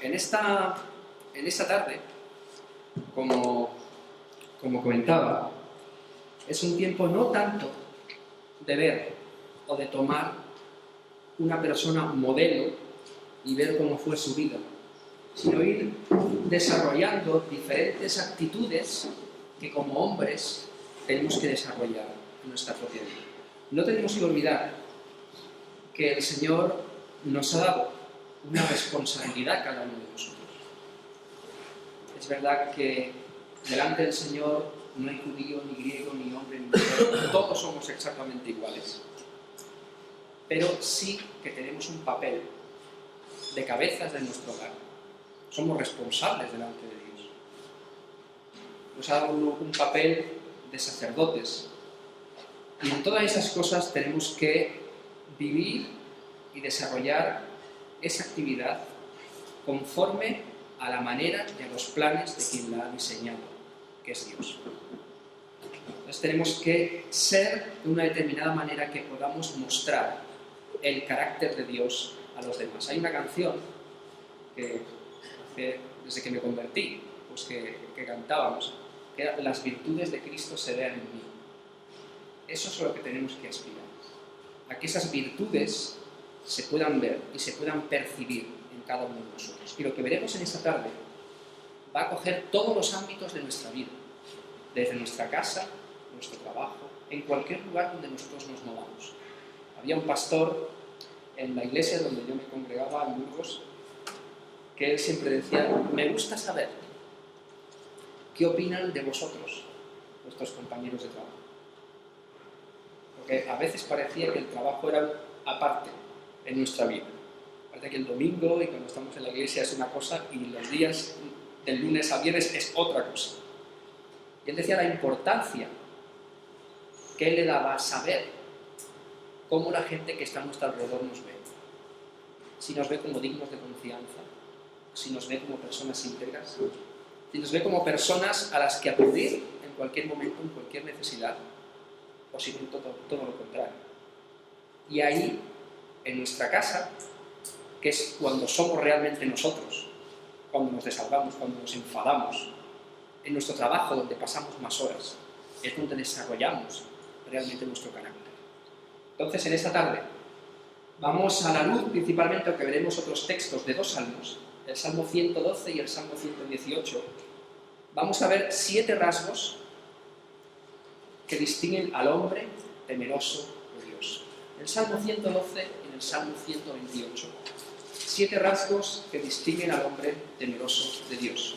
En esta tarde, como comentaba, es un tiempo no tanto de ver o de tomar una persona modelo y ver cómo fue su vida, sino ir desarrollando diferentes actitudes que como hombres tenemos que desarrollar en nuestra propia vida. No tenemos que olvidar que el Señor nos ha dado una responsabilidad cada uno de nosotros. Es verdad que delante del Señor no hay judío, ni griego, ni hombre, ni mujer, todos somos exactamente iguales. Pero sí que tenemos un papel de cabezas de nuestro hogar. Somos responsables delante de Dios. Nos ha dado un papel de sacerdotes. Y en todas esas cosas tenemos que vivir y desarrollar esa actividad conforme a la manera y a los planes de quien la ha diseñado, que es Dios. Entonces tenemos que ser de una determinada manera que podamos mostrar el carácter de Dios a los demás. Hay una canción que desde que me convertí, pues que cantábamos, que era "Las virtudes de Cristo se vean en mí". Eso es a lo que tenemos que aspirar, a que esas virtudes se puedan ver y se puedan percibir en cada uno de nosotros. Y lo que veremos en esta tarde va a coger todos los ámbitos de nuestra vida, desde nuestra casa, nuestro trabajo, en cualquier lugar donde nosotros nos movamos. Había un pastor en la iglesia donde yo me congregaba, en Burgos, que él siempre decía: me gusta saber qué opinan de vosotros, vuestros compañeros de trabajo. Porque a veces parecía que el trabajo era aparte en nuestra vida. Parece que el domingo y cuando estamos en la iglesia es una cosa y los días del lunes a viernes es otra cosa. Y él decía la importancia que él le daba a saber cómo la gente que está a nuestro alrededor nos ve. Si nos ve como dignos de confianza, si nos ve como personas íntegras, si nos ve como personas a las que acudir en cualquier momento, en cualquier necesidad, o si no, todo lo contrario. Y ahí, en nuestra casa, que es cuando somos realmente nosotros, cuando nos desahogamos, cuando nos enfadamos, en nuestro trabajo, donde pasamos más horas, es donde desarrollamos realmente nuestro carácter. Entonces, en esta tarde, vamos a la luz principalmente, aunque veremos otros textos de dos salmos, el Salmo 112 y el Salmo 118, vamos a ver 7 rasgos que distinguen al hombre temeroso de Dios. El Salmo 112 y el Salmo 128. 7 rasgos que distinguen al hombre temeroso de Dios.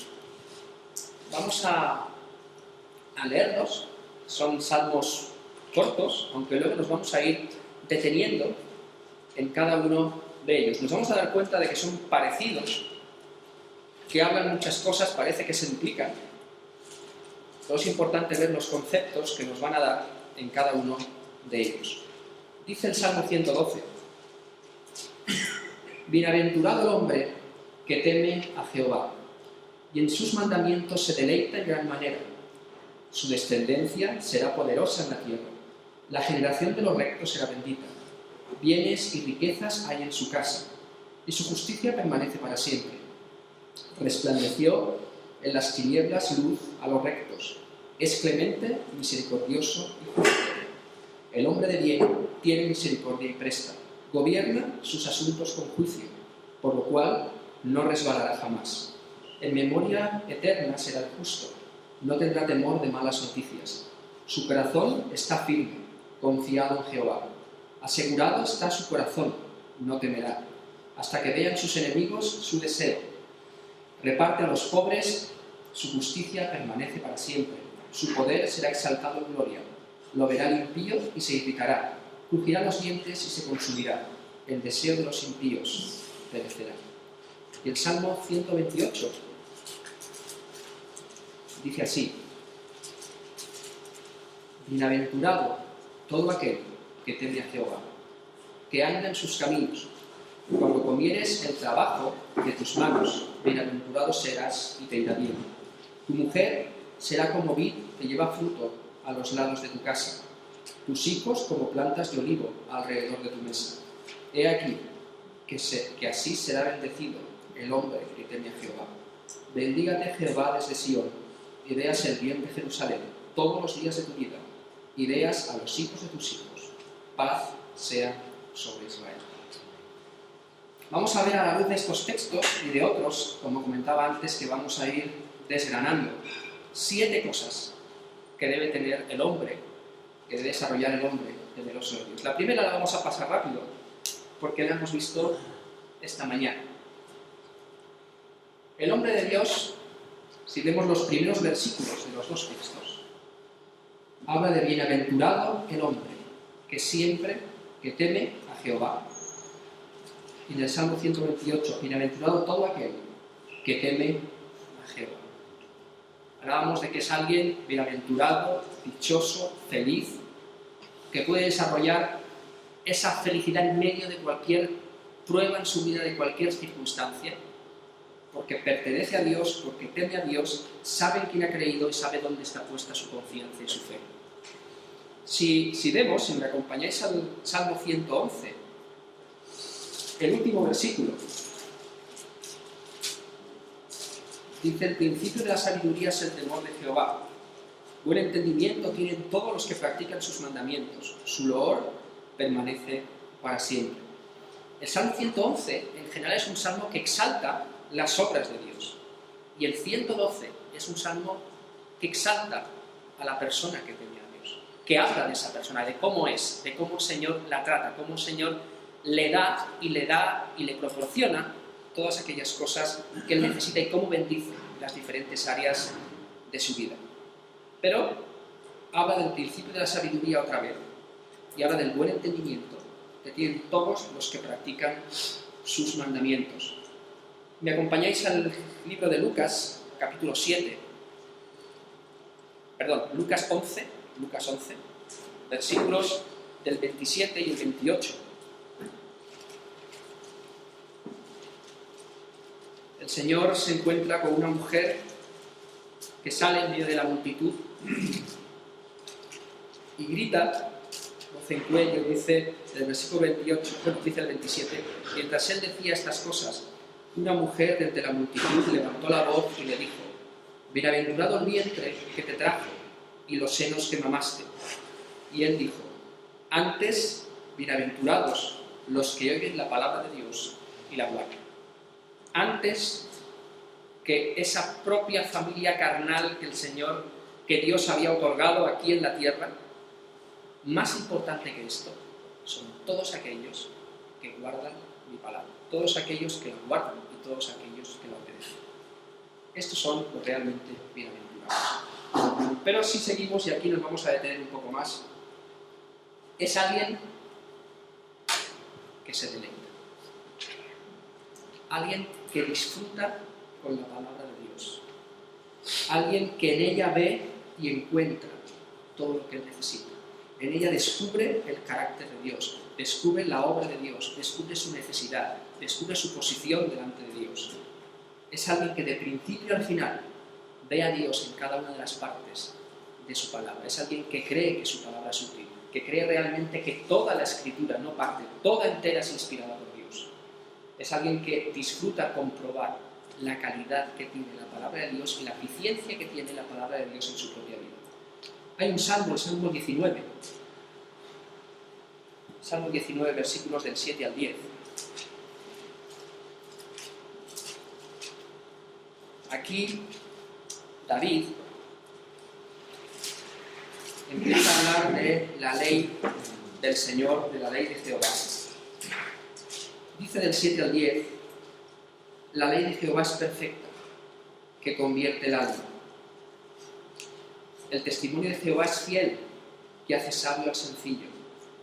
Vamos a leerlos. Son salmos cortos, aunque luego nos vamos a ir deteniendo en cada uno de ellos. Nos vamos a dar cuenta de que son parecidos, que hablan muchas cosas, parece que se implican. Pero es importante ver los conceptos que nos van a dar en cada uno de ellos. Dice el Salmo 112: bienaventurado el hombre que teme a Jehová, y en sus mandamientos se deleita en gran manera. Su descendencia será poderosa en la tierra. La generación de los rectos será bendita. Bienes y riquezas hay en su casa, y su justicia permanece para siempre. Resplandeció en las tinieblas luz a los rectos. Es clemente, misericordioso y justo. El hombre de bien tiene misericordia y presta. Gobierna sus asuntos con juicio, por lo cual no resbalará jamás. En memoria eterna será el justo. No tendrá temor de malas noticias. Su corazón está firme, confiado en Jehová. Asegurado está su corazón, no temerá, hasta que vean sus enemigos su deseo. Reparte a los pobres, su justicia permanece para siempre. Su poder será exaltado en gloria. Lo verá el impío y se irritará. Crujirá los dientes y se consumirá. El deseo de los impíos perecerá. Y el Salmo 128 dice así: bienaventurado todo aquel que teme a Jehová, que anda en sus caminos. Cuando comieres el trabajo de tus manos, bienaventurado serás y te irá bien. Tu mujer será como vid que lleva fruto a los lados de tu casa, tus hijos como plantas de olivo alrededor de tu mesa. He aquí que así será bendecido el hombre que teme a Jehová. Bendígate Jehová desde Sión, y veas el bien de Jerusalén todos los días de tu vida, y veas a los hijos de tus hijos. Paz sea sobre Israel. Vamos a ver a la luz de estos textos y de otros, como comentaba antes, que vamos a ir desgranando 7 cosas que debe tener el hombre, que debe desarrollar el hombre temeroso de Dios. La primera la vamos a pasar rápido, porque la hemos visto esta mañana. El hombre de Dios, si vemos los primeros versículos de los 2 textos, habla de bienaventurado el hombre, que teme a Jehová. Y en el Salmo 128, bienaventurado todo aquel que teme a Jehová. Hablábamos de que es alguien bienaventurado, dichoso, feliz, que puede desarrollar esa felicidad en medio de cualquier prueba en su vida, de cualquier circunstancia, porque pertenece a Dios, porque teme a Dios, sabe en quién ha creído y sabe dónde está puesta su confianza y su fe. Si vemos, si me acompañáis al Salmo 111, el último versículo, dice: el principio de la sabiduría es el temor de Jehová. Buen entendimiento tienen todos los que practican sus mandamientos. Su loor permanece para siempre. El Salmo 111 en general es un salmo que exalta las obras de Dios. Y el 112 es un salmo que exalta a la persona que teme a Dios, que habla de esa persona, de cómo es, de cómo el Señor la trata, cómo el Señor le da y le proporciona todas aquellas cosas que él necesita y cómo bendice las diferentes áreas de su vida. Pero habla del principio de la sabiduría otra vez y habla del buen entendimiento que tienen todos los que practican sus mandamientos. ¿Me acompañáis al libro de Lucas, capítulo 7? Perdón, Lucas 11, versículos del 27 y el 28. El Señor se encuentra con una mujer que sale en medio de la multitud y grita, voz en cuello, dice el versículo 28, dice el 27, mientras él decía estas cosas, una mujer de entre la multitud levantó la voz y le dijo: bienaventurado el vientre que te trajo y los senos que mamaste. Y él dijo: antes, bienaventurados los que oyen la palabra de Dios y la guardan. Antes que esa propia familia carnal que Dios había otorgado aquí en la tierra, más importante que esto son todos aquellos que guardan mi palabra, todos aquellos que la guardan y todos aquellos que la obedecen. Estos son los realmente bienaventurados. Pero si seguimos, y aquí nos vamos a detener un poco más, es alguien que se deleita, alguien que disfruta con la palabra de Dios, alguien que en ella ve y encuentra todo lo que él necesita. En ella descubre el carácter de Dios, descubre la obra de Dios, descubre su necesidad, descubre su posición delante de Dios. Es alguien que de principio al final ve a Dios en cada una de las partes de su palabra. Es alguien que cree que su palabra es útil, que cree realmente que toda la Escritura, no parte, toda entera es inspirada por Dios. Es alguien que disfruta comprobar la calidad que tiene la palabra de Dios y la eficiencia que tiene la palabra de Dios en su propia vida. Hay un salmo, el Salmo 19. Salmo 19, versículos del 7 al 10. Aquí, David empieza a hablar de la ley del Señor, de la ley de Jehová. Dice del 7 al 10, la ley de Jehová es perfecta, que convierte el alma. El testimonio de Jehová es fiel, que hace sabio al sencillo.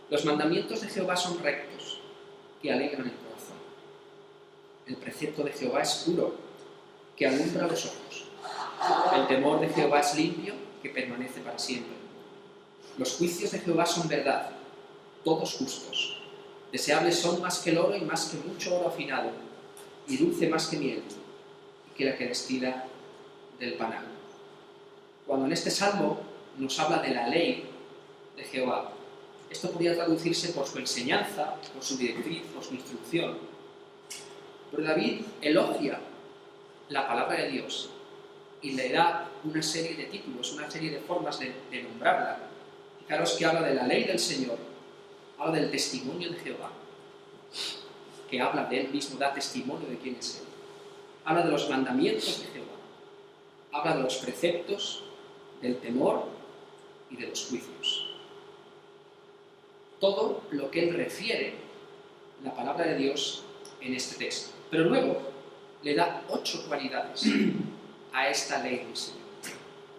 Los mandamientos de Jehová son rectos, que alegran el corazón. El precepto de Jehová es puro, que alumbra los ojos. El temor de Jehová es limpio, que permanece para siempre. Los juicios de Jehová son verdad, todos justos. Deseables son más que el oro y más que mucho oro afinado, y dulce más que miel, y que la que destila del panal. Cuando en este salmo nos habla de la ley de Jehová, esto podría traducirse por su enseñanza, por su directriz, por su instrucción. Pero David elogia la palabra de Dios y le da una serie de títulos, una serie de formas de nombrarla. Fijaros que habla de la ley del Señor, habla del testimonio de Jehová, que habla de él mismo, da testimonio de quién es él. Habla de los mandamientos de Jehová, habla de los preceptos, del temor y de los juicios. Todo lo que él refiere, la palabra de Dios, en este texto. Pero luego le da 8 cualidades a esta ley del Señor.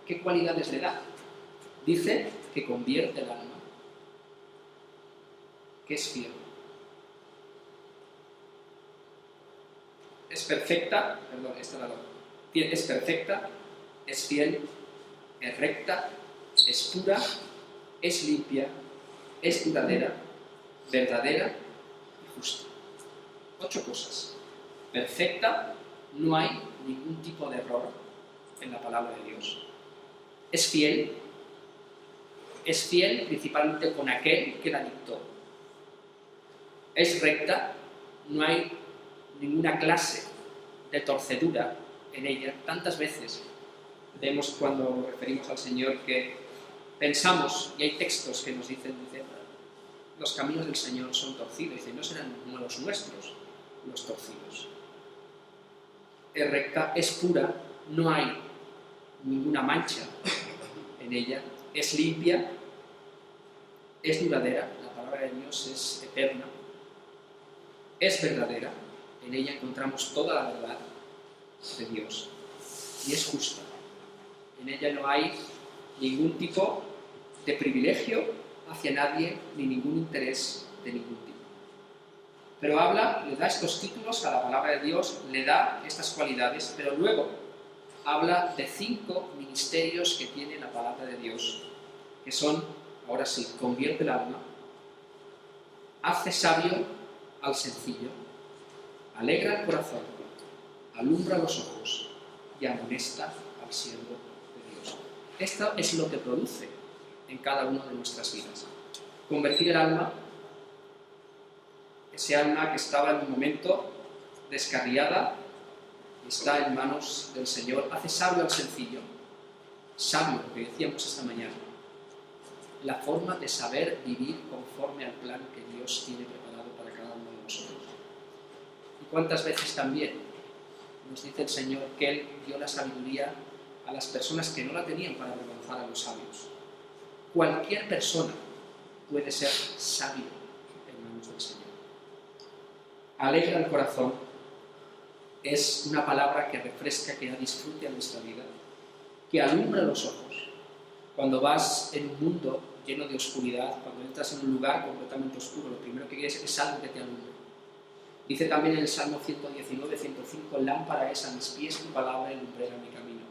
¿Qué cualidades le da? Dice que convierte el alma, que es fiel. Es perfecta, perdón, es perfecta, es fiel, es recta, es pura, es limpia, es duradera, verdadera y justa. 8 cosas. Perfecta, no hay ningún tipo de error en la palabra de Dios. Es fiel principalmente con aquel que la dictó. Es recta, no hay ninguna clase de torcedura en ella. Tantas veces vemos cuando nos referimos al Señor que pensamos, y hay textos que nos dicen los caminos del Señor son torcidos, dicen, no serán como los nuestros los torcidos. Es recta, es pura, no hay ninguna mancha en ella, es limpia, es duradera, la palabra de Dios es eterna, es verdadera, en ella encontramos toda la verdad de Dios, y es justa. En ella no hay ningún tipo de privilegio hacia nadie, ni ningún interés de ningún tipo. Pero le da estos títulos a la palabra de Dios, le da estas cualidades, pero luego habla de 5 ministerios que tiene la palabra de Dios, que son, ahora sí, convierte el alma, hace sabio al sencillo, alegra el corazón, alumbra los ojos y amonesta al siervo de Dios. Esto es lo que produce en cada una de nuestras vidas. Convertir el alma, ese alma que estaba en un momento descarriada, está en manos del Señor, hace sabio al sencillo, sabio, lo que decíamos esta mañana, la forma de saber vivir conforme al plan que Dios tiene preparado para cada uno de nosotros. Y cuántas veces también nos dice el Señor que Él dio la sabiduría a las personas que no la tenían para avergonzar a los sabios. Cualquier persona puede ser sabio en manos del Señor. Alegra el corazón es una palabra que refresca, que da disfrute a nuestra vida, que alumbra los ojos. Cuando vas en un mundo lleno de oscuridad, cuando entras en un lugar completamente oscuro, lo primero que quieres es algo que te alumbre. Dice también en el Salmo 119, 105, lámpara es a mis pies tu palabra y lumbrera mi camino.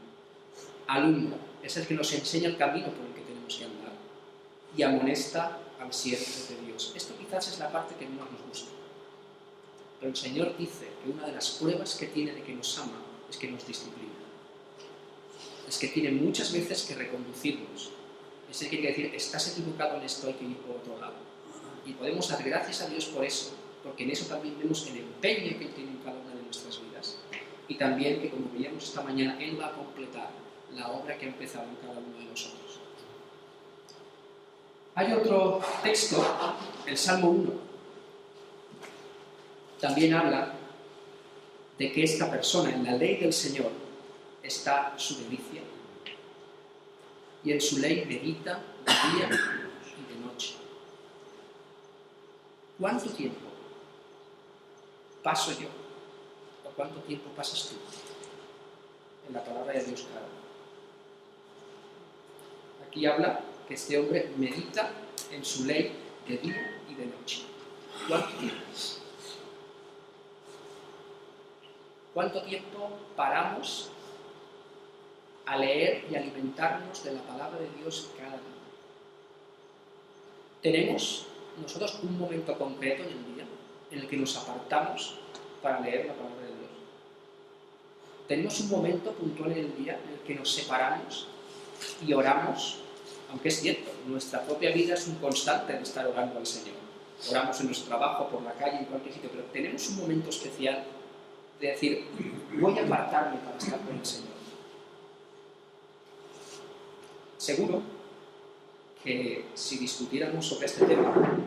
Alumbra, es el que nos enseña el camino por el que tenemos que andar y amonesta al siervo de Dios. Esto quizás es la parte que menos nos gusta. Pero el Señor dice que una de las pruebas que tiene de que nos ama es que nos disciplina. Es que tiene muchas veces que reconducirnos. Es el que hay que decir, estás equivocado en esto, hay que ir por otro lado. Y podemos dar gracias a Dios por eso, porque en eso también vemos el empeño que Él tiene en cada una de nuestras vidas. Y también que, como veíamos esta mañana, Él va a completar la obra que ha empezado en cada uno de nosotros. Hay otro texto, el Salmo 1. También habla de que esta persona, en la ley del Señor, está su delicia, y en su ley medita de día y de noche. ¿Cuánto tiempo paso yo, o cuánto tiempo pasas tú en la palabra de Dios cada día? Aquí habla que este hombre medita en su ley de día y de noche. ¿Cuánto tiempo? ¿Cuánto tiempo paramos a leer y alimentarnos de la palabra de Dios cada día? ¿Tenemos nosotros un momento concreto en el día en el que nos apartamos para leer la palabra de Dios? ¿Tenemos un momento puntual en el día en el que nos separamos y oramos? Aunque es cierto, nuestra propia vida es un constante de estar orando al Señor. Oramos en nuestro trabajo, por la calle, en cualquier sitio, pero tenemos un momento especial de decir, voy a apartarme para estar con el Señor. Seguro que si discutiéramos sobre este tema,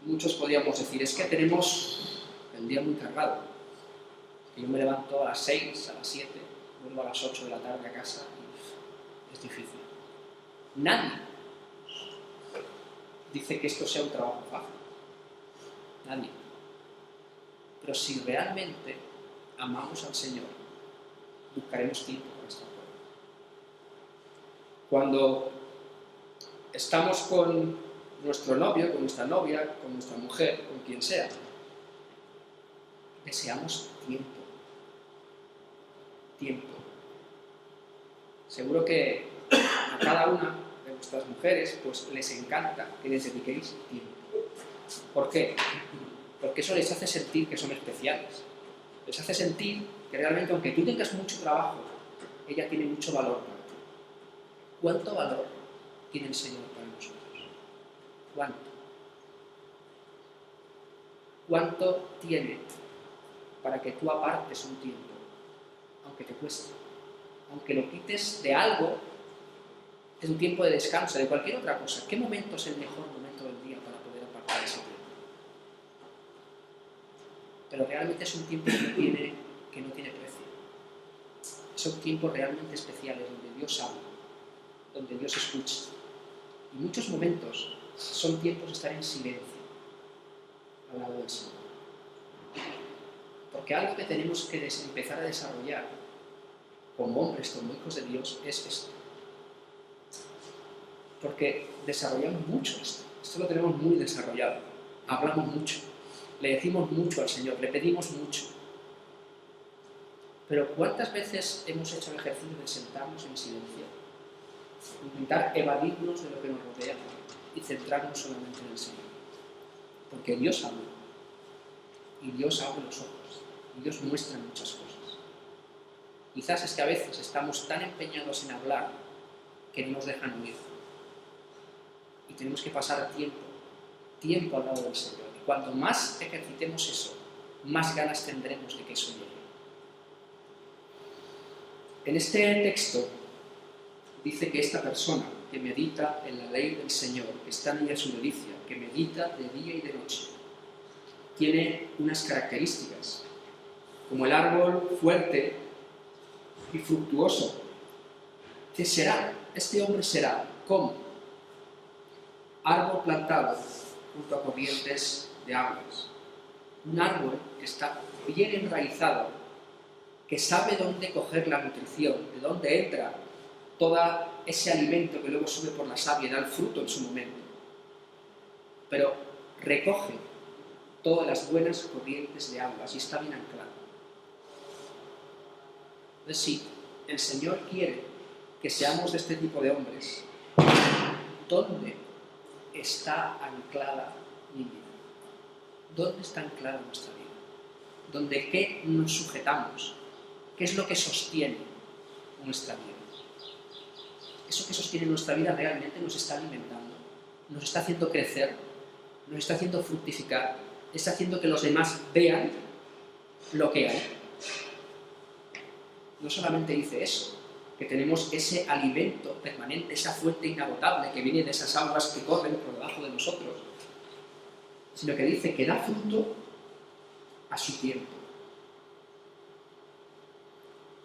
muchos podríamos decir, es que tenemos el día muy cargado. Yo me levanto a las 6, a las 7, vuelvo a las 8 de la tarde a casa y es difícil. Nadie dice que esto sea un trabajo fácil. Nadie. Pero si realmente amamos al Señor, buscaremos tiempo para estar con Él. Cuando estamos con nuestro novio, con nuestra novia, con nuestra mujer, con quien sea, deseamos tiempo. Tiempo. Seguro que a cada una de vuestras mujeres pues les encanta que les dediquéis tiempo. ¿Por qué? Porque eso les hace sentir que son especiales. Les hace sentir que realmente, aunque tú tengas mucho trabajo, ella tiene mucho valor para ti. ¿Cuánto valor tiene el Señor para nosotros? ¿Cuánto? ¿Cuánto tiene para que tú apartes un tiempo, aunque te cueste? Aunque lo quites de algo, es un tiempo de descanso, de cualquier otra cosa. ¿Qué momento es el mejor momento del día para poder apartar ese tiempo? Pero realmente es un tiempo que no tiene precio. Son tiempos realmente especiales donde Dios habla, donde Dios escucha. Y muchos momentos son tiempos de estar en silencio al lado del Señor. Porque algo que tenemos que empezar a desarrollar como hombres, como hijos de Dios, es esto. Porque desarrollamos mucho esto. Esto lo tenemos muy desarrollado. Hablamos mucho. Le decimos mucho al Señor, le pedimos mucho. Pero ¿cuántas veces hemos hecho el ejercicio de sentarnos en silencio? Intentar evadirnos de lo que nos rodea y centrarnos solamente en el Señor. Porque Dios habla. Y Dios abre los ojos. Y Dios muestra muchas cosas. Quizás es que a veces estamos tan empeñados en hablar que no nos dejan oír. Y tenemos que pasar tiempo al lado del Señor. Y cuanto más ejercitemos eso, más ganas tendremos de que eso llegue. En este texto dice que esta persona que medita en la ley del Señor, que está en ella su delicia, que medita de día y de noche, tiene unas características, como el árbol fuerte y fructuoso. ¿Qué será? Este hombre será como árbol plantado junto a corrientes de aguas. Un árbol que está bien enraizado, que sabe dónde coger la nutrición, de dónde entra todo ese alimento que luego sube por la savia y da el fruto en su momento. Pero recoge todas las buenas corrientes de aguas y está bien anclado. Entonces, si el Señor quiere que seamos de este tipo de hombres, ¿dónde está anclada mi vida? ¿Dónde está anclada nuestra vida? ¿Dónde qué nos sujetamos? ¿Qué es lo que sostiene nuestra vida? Eso que sostiene nuestra vida realmente nos está alimentando, nos está haciendo crecer, nos está haciendo fructificar, está haciendo que los demás vean lo que hay. No solamente dice eso, que tenemos ese alimento permanente, esa fuente inagotable que viene de esas aguas que corren por debajo de nosotros, sino que dice que da fruto a su tiempo.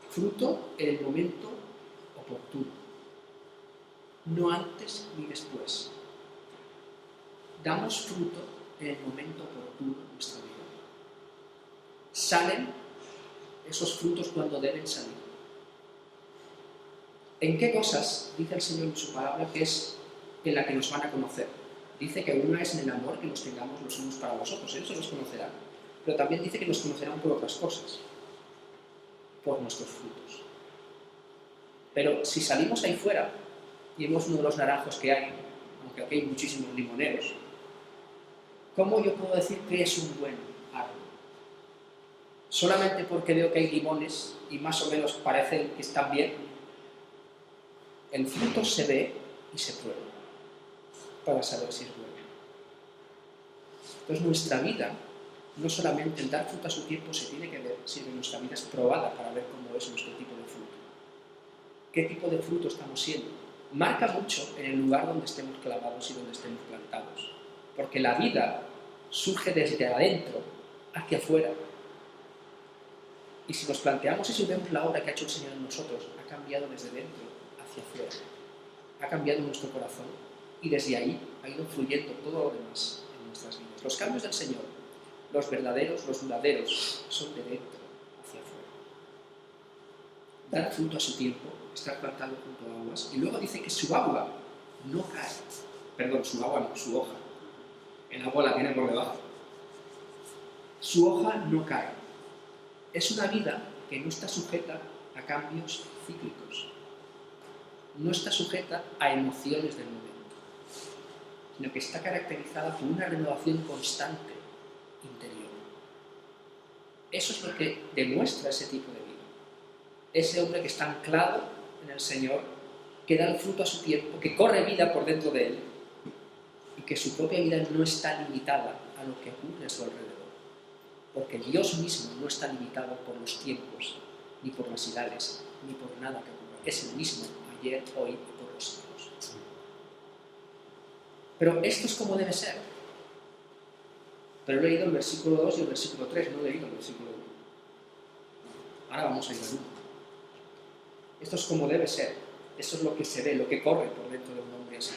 Fruto en el momento oportuno, no antes ni después. Damos fruto en el momento oportuno de nuestra vida. Salen esos frutos cuando deben salir. ¿En qué cosas dice el Señor en su palabra que es en la que nos van a conocer? Dice que una es en el amor que nos tengamos los unos para los otros, ellos nos conocerán. Pero también dice que nos conocerán por otras cosas, por nuestros frutos. Pero si salimos ahí fuera y vemos uno de los naranjos que hay, aunque aquí hay muchísimos limoneros, ¿cómo yo puedo decir que es un buen árbol? Solamente porque veo que hay limones y más o menos parecen que están bien. El fruto se ve y se prueba para saber si es bueno. Entonces nuestra vida no solamente el dar fruto a su tiempo se tiene que ver, sino que nuestra vida es probada para ver cómo es nuestro tipo de fruto. ¿Qué tipo de fruto estamos siendo? Marca mucho en el lugar donde estemos clavados y donde estemos plantados. Porque la vida surge desde adentro hacia afuera. Y si nos planteamos eso y vemos la obra que ha hecho el Señor en nosotros, ha cambiado desde dentro hacia afuera. Ha cambiado nuestro corazón y desde ahí ha ido fluyendo todo lo demás en nuestras vidas. Los cambios del Señor, los verdaderos, los duraderos, son de dentro hacia afuera. Dar fruto a su tiempo, estar plantado junto a aguas, y luego dice que su agua no cae. Perdón, su agua no, su hoja. El agua la tiene por debajo. Su hoja no cae. Es una vida que no está sujeta a cambios cíclicos. No está sujeta a emociones del momento, sino que está caracterizada por una renovación constante interior. Eso es lo que demuestra ese tipo de vida. Ese hombre que está anclado en el Señor, que da el fruto a su tiempo, que corre vida por dentro de él y que su propia vida no está limitada a lo que ocurre a su alrededor. Porque Dios mismo no está limitado por los tiempos, ni por las edades, ni por nada que ocurra. Es el mismo ayer, hoy y por los siglos. Pero esto es como debe ser. Pero he leído el versículo 2 y el versículo 3, no he leído el versículo 1. Ahora vamos a ir al 1. Esto es como debe ser. Eso es lo que se ve, lo que corre por dentro de un hombre así.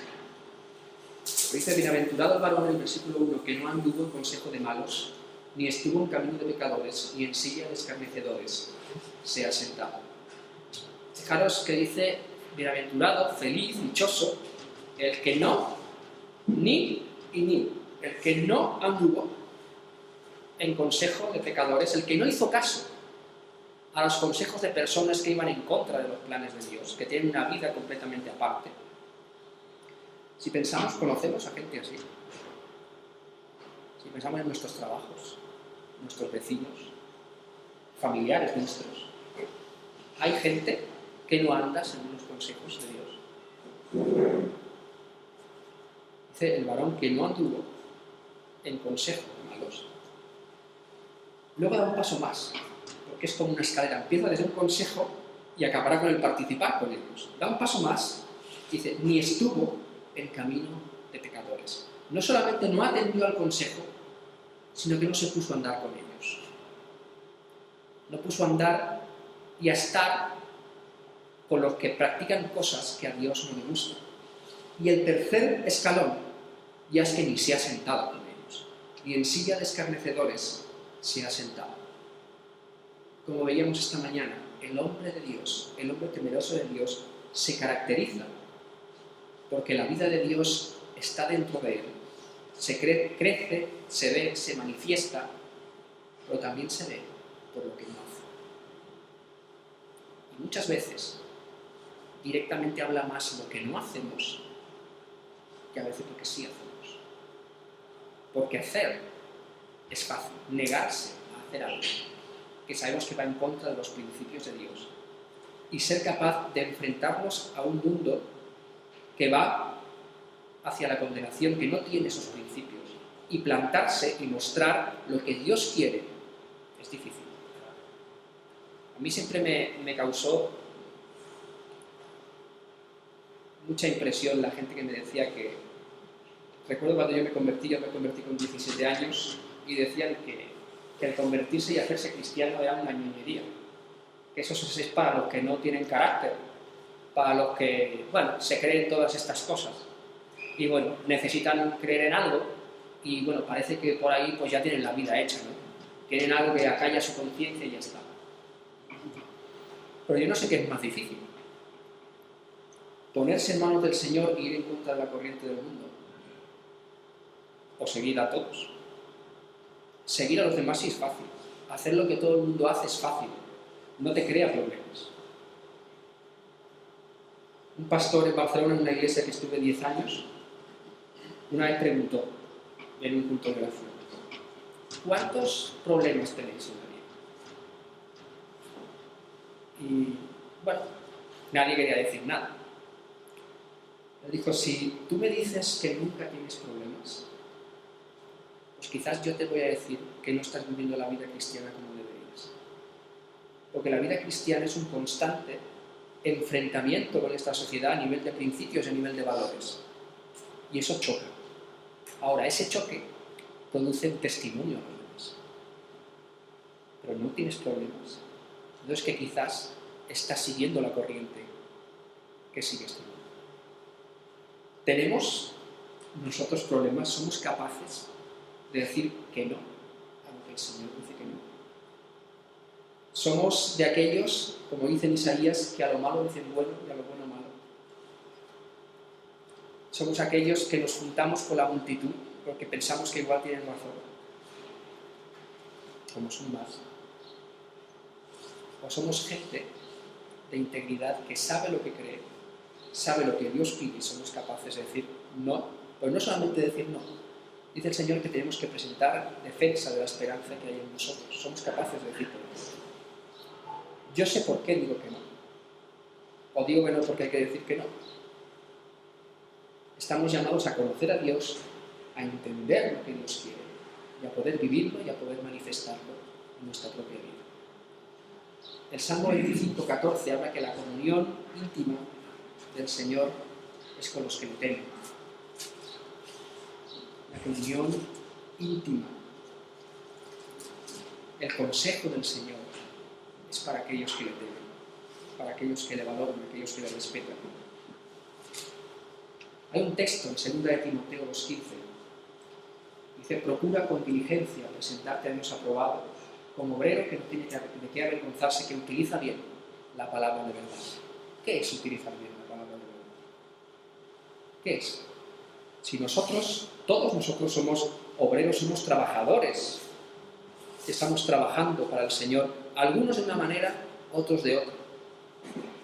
Dice, bienaventurado el varón en el versículo 1, que no anduvo en consejo de malos, ni estuvo en camino de pecadores, ni en silla de escarnecedores se ha sentado. Fijaros que dice, bienaventurado, feliz, dichoso, el que no, ni y ni, el que no anduvo en consejo de pecadores, el que no hizo caso a los consejos de personas que iban en contra de los planes de Dios, que tienen una vida completamente aparte. Si pensamos, conocemos a gente así. Si pensamos en nuestros trabajos, nuestros vecinos, familiares nuestros, hay gente que no anda según los consejos de Dios. Dice el varón que no anduvo en consejo de malos. Luego da un paso más, porque es como una escalera. Empieza desde un consejo y acabará con el participar con ellos. Da un paso más, dice, ni estuvo en camino de pecadores. No solamente no atendió al consejo, sino que no se puso a andar con ellos. No puso a andar y a estar con los que practican cosas que a Dios no le gustan. Y el tercer escalón ya es que ni se ha sentado con ellos, ni en silla de escarnecedores se ha sentado. Como veíamos esta mañana, el hombre de Dios, el hombre temeroso de Dios, se caracteriza porque la vida de Dios está dentro de él. Se crece, se ve, se manifiesta, pero también se ve por lo que no hace. Y muchas veces directamente habla más lo que no hacemos que a veces lo que sí hacemos. Porque hacer es fácil, negarse a hacer algo que sabemos que va en contra de los principios de Dios y ser capaz de enfrentarnos a un mundo que va hacia la condenación, que no tiene esos principios, y plantarse y mostrar lo que Dios quiere es difícil. A mí siempre me causó mucha impresión la gente que me decía que... Recuerdo cuando yo me convertí con 17 años y decían que al convertirse y hacerse cristiano era una ñoñería. Que eso es para los que no tienen carácter, para los que, bueno, se creen todas estas cosas. Y bueno, necesitan creer en algo y bueno, parece que por ahí pues ya tienen la vida hecha, ¿no? Tienen algo que acalla su conciencia y ya está. Pero yo no sé qué es más difícil. Ponerse en manos del Señor y ir en contra de la corriente del mundo. O seguir a todos. Seguir a los demás sí es fácil. Hacer lo que todo el mundo hace es fácil. No te crea problemas. Un pastor en Barcelona, en una iglesia que estuve 10 años, una vez preguntó en un culto de oración: ¿cuántos problemas tenéis en la vida? Y bueno, nadie quería decir nada. Él dijo: si tú me dices que nunca tienes problemas, pues quizás yo te voy a decir que no estás viviendo la vida cristiana como deberías. Porque la vida cristiana es un constante enfrentamiento con esta sociedad a nivel de principios y a nivel de valores. Y eso choca. Ahora, ese choque produce un testimonio a los demás. Pero no tienes problemas. No es que quizás estás siguiendo la corriente que sigues tú. Tenemos nosotros problemas, somos capaces de decir que no a lo que el Señor dice que no. Somos de aquellos, como dice en Isaías, que a lo malo dicen bueno y a lo bueno malo. Somos aquellos que nos juntamos con la multitud porque pensamos que igual tienen razón, como son más. O somos gente de integridad que sabe lo que cree, sabe lo que Dios pide y somos capaces de decir no, pero no solamente decir no. Dice el Señor que tenemos que presentar defensa de la esperanza que hay en nosotros. Somos capaces de decir que no. Yo sé por qué digo que no. O digo que no porque hay que decir que no. Estamos llamados a conocer a Dios, a entender lo que Dios quiere y a poder vivirlo y a poder manifestarlo en nuestra propia vida. El Salmo 25:14 habla que la comunión íntima del Señor es con los que le temen. La comunión íntima. El consejo del Señor es para aquellos que le temen, para aquellos que le valoran, aquellos que le respetan. Hay un texto en 2 de Timoteo 2:15. Dice, procura con diligencia presentarte a Dios aprobado, como obrero que no tiene de qué avergonzarse, que utiliza bien la palabra de verdad. ¿Qué es utilizar bien la palabra de verdad? ¿Qué es? Si nosotros, todos nosotros somos obreros, somos trabajadores, estamos trabajando para el Señor, algunos de una manera, otros de otra.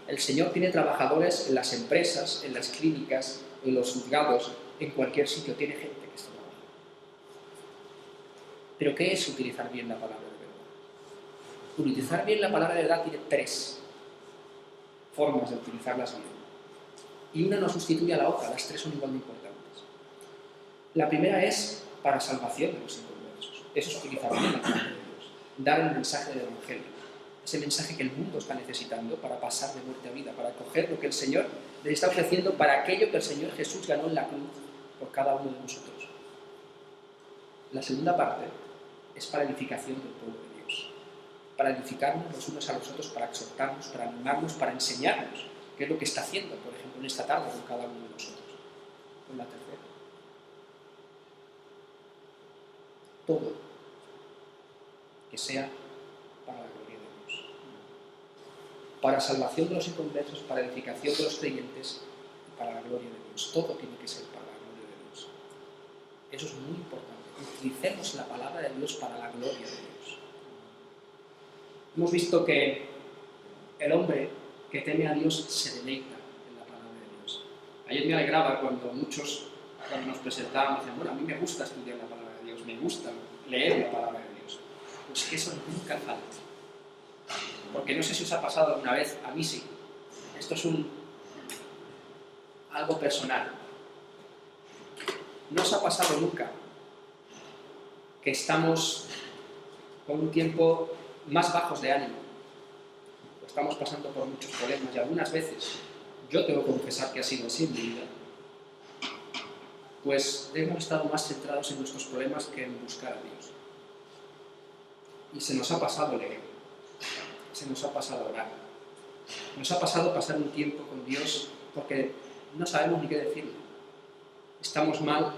El Señor tiene trabajadores en las empresas, en las clínicas, en los juzgados, en cualquier sitio, tiene gente que está trabajando. ¿Pero qué es utilizar bien la palabra de verdad? Utilizar bien la palabra de verdad tiene 3 formas de utilizarlas bien. Y una no sustituye a la otra, las 3 son igual de importantes. La primera es para salvación de los inconversos. Eso es utilizar bien la palabra de Dios. Dar el mensaje del Evangelio. Ese mensaje que el mundo está necesitando para pasar de muerte a vida, para coger lo que el Señor les está ofreciendo para aquello que el Señor Jesús ganó en la cruz por cada uno de nosotros. La segunda parte es para edificación del pueblo de Dios. Para edificarnos los unos a los otros, para exhortarnos, para animarnos, para enseñarnos qué es lo que está haciendo, por ejemplo, en esta tarde con cada uno de nosotros. Con la tercera. Todo que sea para la gloria de Dios. Para salvación de los inconversos, para edificación de los creyentes y para la gloria de Dios. Todo tiene que ser para la gloria de Dios. Eso es muy importante. Utilicemos la palabra de Dios para la gloria de Dios. Hemos visto que el hombre que teme a Dios se deleita en la palabra de Dios. Ayer me alegraba cuando muchos, cuando nos presentábamos, decían, bueno, a mí me gusta estudiar la palabra de Dios, me gusta leer la palabra de Dios. Pues que eso nunca falta. Porque no sé si os ha pasado alguna vez, a mí sí. Esto es algo personal. ¿No os ha pasado nunca que estamos con un tiempo más bajos de ánimo? Estamos pasando por muchos problemas y algunas veces, yo tengo que confesar que ha sido así en mi vida, pues hemos estado más centrados en nuestros problemas que en buscar a Dios. Y se nos ha pasado leer, se nos ha pasado orar, nos ha pasado pasar un tiempo con Dios porque no sabemos ni qué decirle. Estamos mal.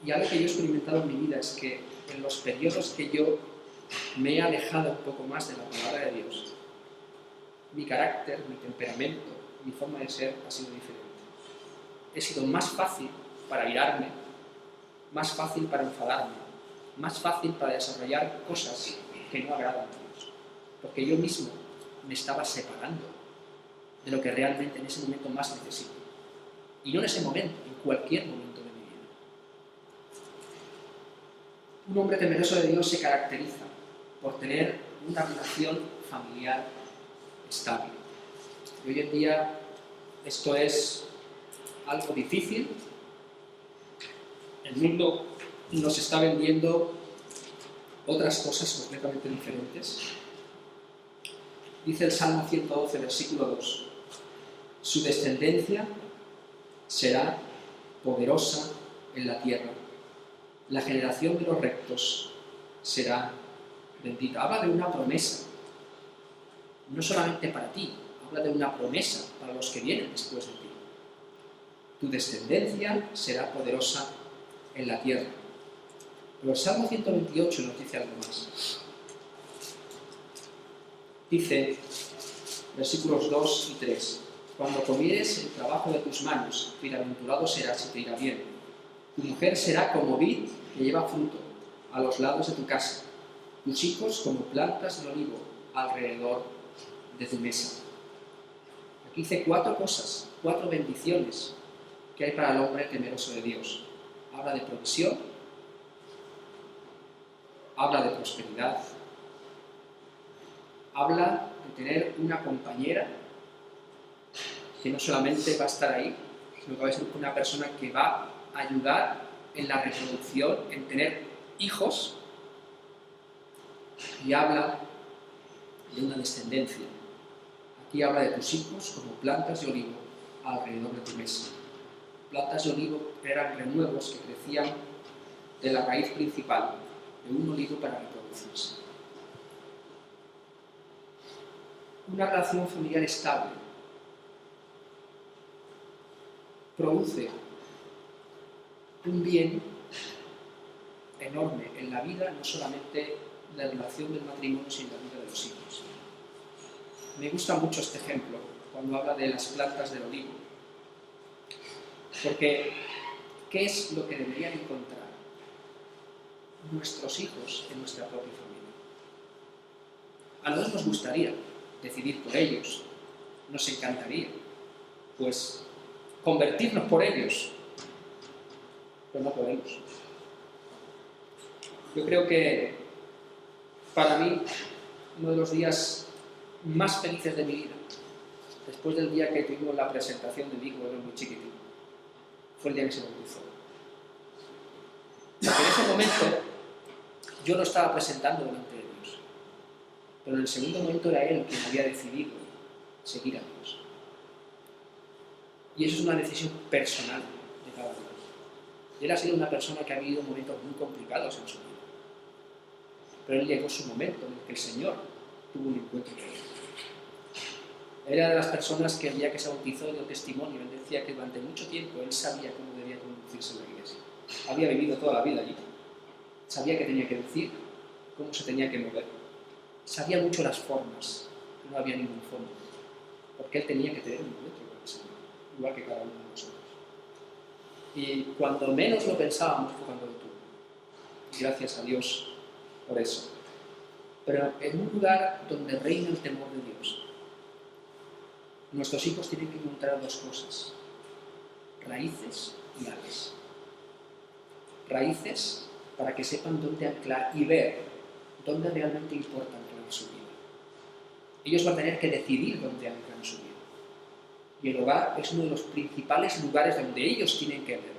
Y algo que yo he experimentado en mi vida es que en los periodos que yo me he alejado un poco más de la palabra de Dios, mi carácter, mi temperamento, mi forma de ser ha sido diferente. He sido más fácil para irarme, más fácil para enfadarme, más fácil para desarrollar cosas que no agradan a Dios. Porque yo mismo me estaba separando de lo que realmente en ese momento más necesito. Y no en ese momento, en cualquier momento de mi vida. Un hombre temeroso de Dios se caracteriza por tener una relación familiar estable. Y hoy en día esto es algo difícil. El mundo nos está vendiendo otras cosas completamente diferentes. Dice el Salmo 112, versículo 2, su descendencia será poderosa en la tierra, la generación de los rectos será bendita. Habla de una promesa, no solamente para ti, habla de una promesa para los que vienen después de ti. Tu descendencia será poderosa en la tierra. Pero el Salmo 128 nos dice algo más. Dice, versículos 2 y 3, cuando comieres el trabajo de tus manos, bienaventurado serás y te irá bien. Tu mujer será como vid que lleva fruto a los lados de tu casa, tus hijos como plantas de olivo alrededor de tu mesa. Aquí dice 4 cosas, 4 bendiciones que hay para el hombre temeroso de Dios. Habla de provisión, habla de prosperidad, habla de tener una compañera que no solamente va a estar ahí, sino que va a ser una persona que va a ayudar en la reproducción, en tener hijos, y habla de una descendencia. Aquí habla de tus hijos como plantas de olivo alrededor de tu mesa. Plantas de olivo eran renuevos que crecían de la raíz principal de un olivo para reproducirse. Una relación familiar estable produce un bien enorme en la vida, no solamente en la relación del matrimonio, sino en la vida de los hijos. Me gusta mucho este ejemplo cuando habla de las plantas del olivo, porque ¿qué es lo que deberían encontrar nuestros hijos en nuestra propia familia? A nosotros nos gustaría decidir por ellos, nos encantaría, pues, convertirnos por ellos, pero no podemos. Yo creo que para mí uno de los días más felices de mi vida, después del día que tuvimos la presentación de mi hijo, era muy chiquitito, fue el día que se bautizó. Porque en ese momento yo lo estaba presentando delante de Dios, pero en el segundo momento era él quien había decidido seguir a Dios. Y eso es una decisión personal de cada uno. Él ha sido una persona que ha vivido momentos muy complicados en su vida, pero él llegó su momento en el que el Señor tuvo un encuentro con él. Era de las personas que el día que se bautizó dio testimonio. Él decía que durante mucho tiempo él sabía cómo debía conducirse en la iglesia. Había vivido toda la vida allí. Sabía qué tenía que decir, cómo se tenía que mover. Sabía mucho las formas, no había ningún fondo, porque él tenía que tener un encuentro con el Señor, igual que cada uno de nosotros. Y cuando menos lo pensábamos fue cuando lo tuvo. Gracias a Dios por eso. Pero en un lugar donde reina el temor de Dios, nuestros hijos tienen que encontrar 2 cosas: raíces y alas. Raíces para que sepan dónde anclar y ver dónde realmente importa anclar en su vida. Ellos van a tener que decidir dónde anclar en su vida. Y el hogar es uno de los principales lugares donde ellos tienen que ver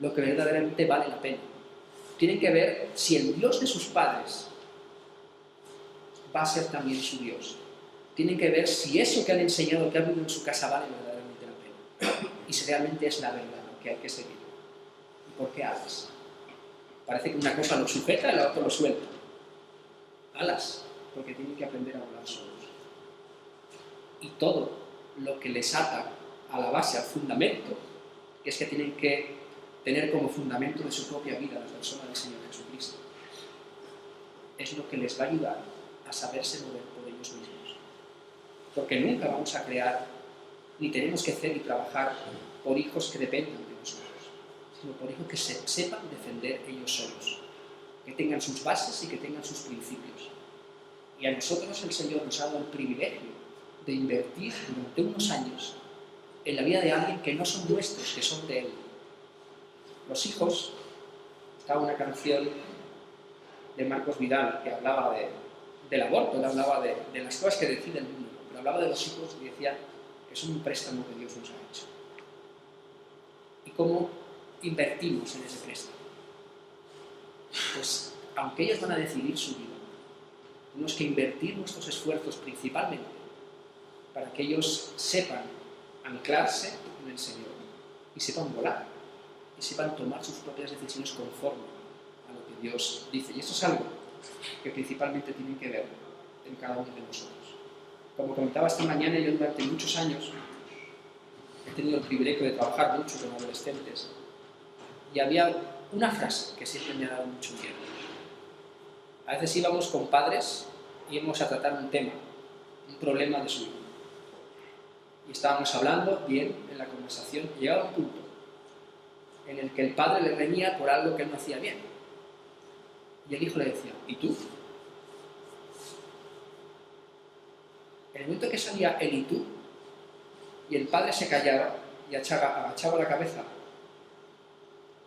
lo que verdaderamente vale la pena. Tienen que ver si el Dios de sus padres va a ser también su Dios. Tienen que ver si eso que han enseñado, que han vivido en su casa, vale verdaderamente la pena. Y si realmente es la verdad lo que hay que seguir. ¿Y por qué alas? Parece que una cosa lo sujeta y la otra lo suelta. Alas, porque tienen que aprender a volar solos. Y todo lo que les ata a la base, al fundamento, que es que tienen que tener como fundamento de su propia vida la persona del Señor Jesucristo, es lo que les va a ayudar a saberse mover por ellos mismos. Porque nunca vamos a crear, ni tenemos que hacer y trabajar por hijos que dependan de nosotros, sino por hijos que sepan defender ellos solos, que tengan sus bases y que tengan sus principios. Y a nosotros el Señor nos ha dado el privilegio de invertir durante unos años en la vida de alguien que no son nuestros, que son de Él. Los hijos, estaba una canción de Marcos Vidal que hablaba del aborto, él hablaba de las cosas que decide el mundo, pero hablaba de los hijos y decía que son un préstamo que Dios nos ha hecho. ¿Y cómo invertimos en ese préstamo? pues aunque ellos van a decidir su vida, tenemos que invertir nuestros esfuerzos principalmente para que ellos sepan anclarse en el Señor y sepan volar y sepan tomar sus propias decisiones conforme a lo que Dios dice. Y esto es algo que principalmente tiene que ver en cada uno de nosotros. Como comentaba esta mañana, yo durante muchos años he tenido el privilegio de trabajar mucho con adolescentes y había una frase que siempre me ha dado mucho miedo. A veces íbamos con padres y íbamos a tratar un tema, un problema de su hijo. Y estábamos hablando bien en la conversación y llegaba un punto en el que el padre le reñía por algo que él no hacía bien. Y el hijo le decía, ¿y tú? En el momento que salía el ¿y tú? Y el padre se callaba y agachaba la cabeza,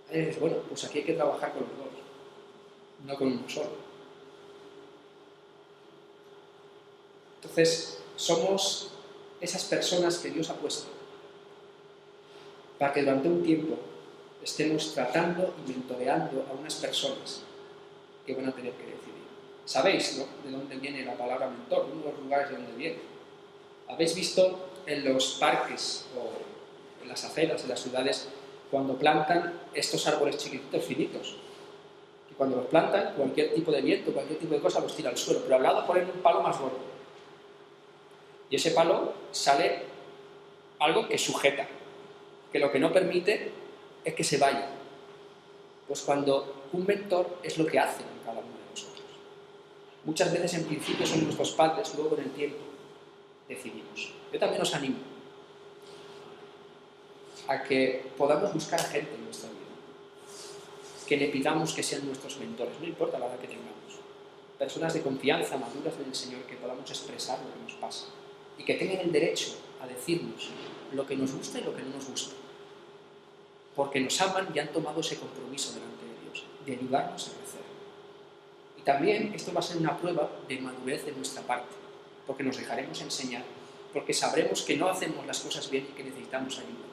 ahí dices, bueno, pues aquí hay que trabajar con los dos, no con uno solo. Entonces, somos esas personas que Dios ha puesto para que durante un tiempo estemos tratando y mentoreando a unas personas que van a tener que decidir. ¿Sabéis, no?, de dónde viene la palabra mentor? Uno de los lugares de donde viene. ¿Habéis visto en los parques o en las aceras de las ciudades cuando plantan estos árboles chiquititos, finitos? Y cuando los plantan, cualquier tipo de viento, cualquier tipo de cosa los tira al suelo, pero al lado ponen un palo más gordo. Y ese palo sale algo que sujeta, que lo que no permite es que se vaya. Pues cuando un mentor es lo que hace en cada uno de nosotros. Muchas veces en principio son nuestros padres, luego en el tiempo decidimos. Yo también os animo a que podamos buscar a gente en nuestra vida, que le pidamos que sean nuestros mentores, no importa la edad que tengamos. Personas de confianza, maduras del Señor, que podamos expresar lo que nos pasa y que tengan el derecho a decirnos lo que nos gusta y lo que no nos gusta, porque nos aman y han tomado ese compromiso delante de Dios, de ayudarnos a crecer. Y también esto va a ser una prueba de madurez de nuestra parte, porque nos dejaremos enseñar, porque sabremos que no hacemos las cosas bien y que necesitamos ayuda.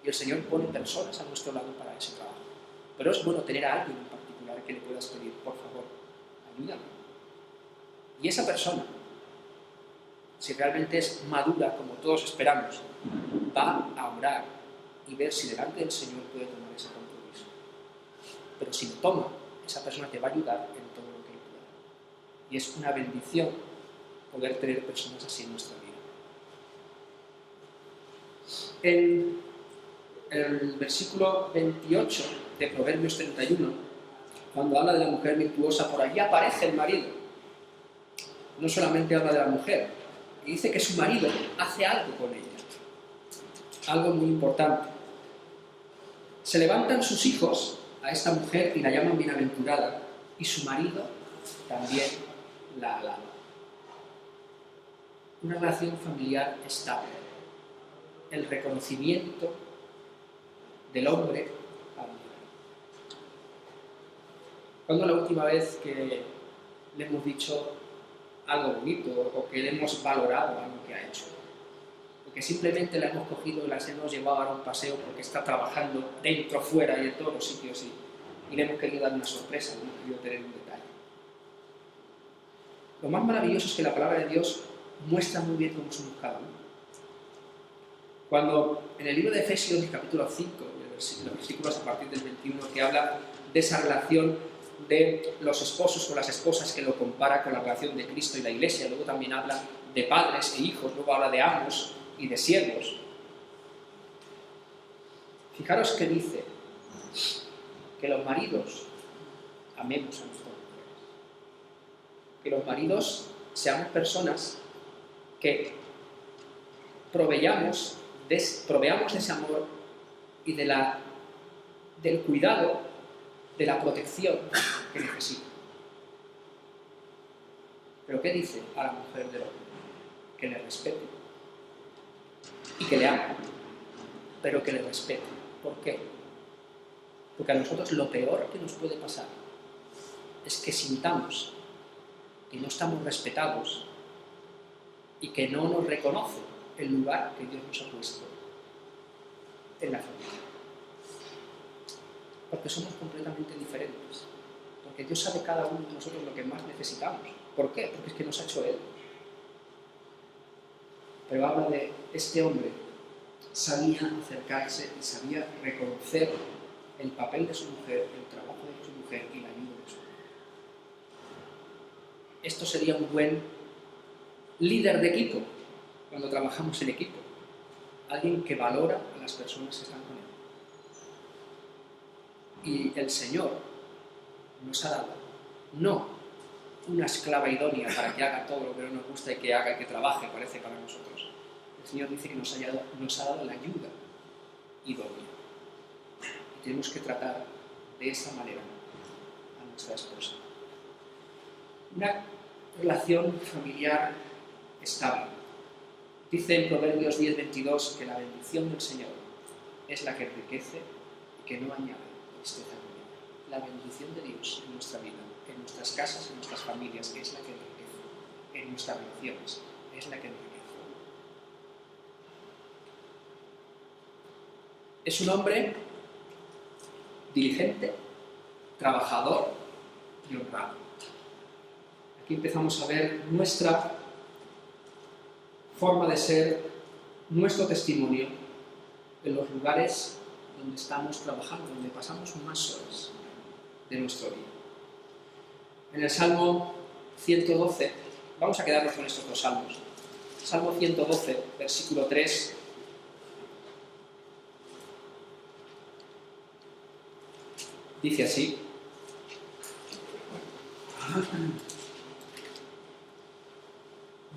Y el Señor pone personas a nuestro lado para ese trabajo. Pero es bueno tener a alguien en particular que le puedas pedir, por favor, ayúdame. Y esa persona, si realmente es madura, como todos esperamos, va a orar y ver si delante del Señor puede tomar ese compromiso. Pero si lo toma, esa persona te va a ayudar en todo lo que él pueda. Y es una bendición poder tener personas así en nuestra vida. En el versículo 28 de Proverbios 31, cuando habla de la mujer virtuosa, por allí aparece el marido. No solamente habla de la mujer, y dice que su marido hace algo con ella. Algo muy importante. Se levantan sus hijos a esta mujer y la llaman bienaventurada, y su marido también la alaba. Una relación familiar estable. El reconocimiento del hombre a la mujer. ¿Cuándo es la última vez que le hemos dicho algo bonito o que le hemos valorado algo que ha hecho? Porque simplemente la hemos cogido y las hemos llevado a dar un paseo porque está trabajando dentro, fuera y en todos los sitios y le hemos querido dar una sorpresa, no hemos querido tener un detalle. Lo más maravilloso es que la palabra de Dios muestra muy bien cómo somos cada uno. Cuando en el libro de Efesios, capítulo 5, los versículos a partir del 21, que habla de esa relación de los esposos con las esposas, que lo compara con la relación de Cristo y la Iglesia, luego también habla de padres e hijos, luego habla de amos y de siervos. Fijaros que dice que los maridos amemos a nuestras mujeres, que los maridos seamos personas que proveamos de ese amor y del cuidado, de la protección que necesita. ¿Pero qué dice a la mujer del hombre? Que le respete y que le ame, pero que le respete. ¿Por qué? Porque a nosotros lo peor que nos puede pasar es que sintamos que no estamos respetados y que no nos reconoce el lugar que Dios nos ha puesto en la familia. Porque somos completamente diferentes. Porque Dios sabe cada uno de nosotros lo que más necesitamos. ¿Por qué? Porque es que nos ha hecho Él. Pero habla de este hombre, sabía acercarse y sabía reconocer el papel de su mujer, el trabajo de su mujer y la ayuda de su mujer. Esto sería un buen líder de equipo cuando trabajamos en equipo. Alguien que valora a las personas que están con él. Y el Señor nos ha dado, no una esclava idónea para que haga todo lo que no nos gusta y que haga y que trabaje, parece, para nosotros. El Señor dice que nos ha dado la ayuda idónea. Y tenemos que tratar de esa manera a nuestra esposa. Una relación familiar estable. Dice en Proverbios 10:22 que la bendición del Señor es la que enriquece y que no añade tristeza con ella. La bendición de Dios en nuestra vida, en nuestras casas, en nuestras familias, es la que enriquece. En nuestras relaciones es la que enriquece. Es un hombre diligente, trabajador y honrado. Aquí empezamos a ver nuestra forma de ser, nuestro testimonio en los lugares donde estamos trabajando, donde pasamos más horas de nuestro día. En el Salmo 112, vamos a quedarnos con estos dos salmos. Salmo 112, versículo 3. Dice así: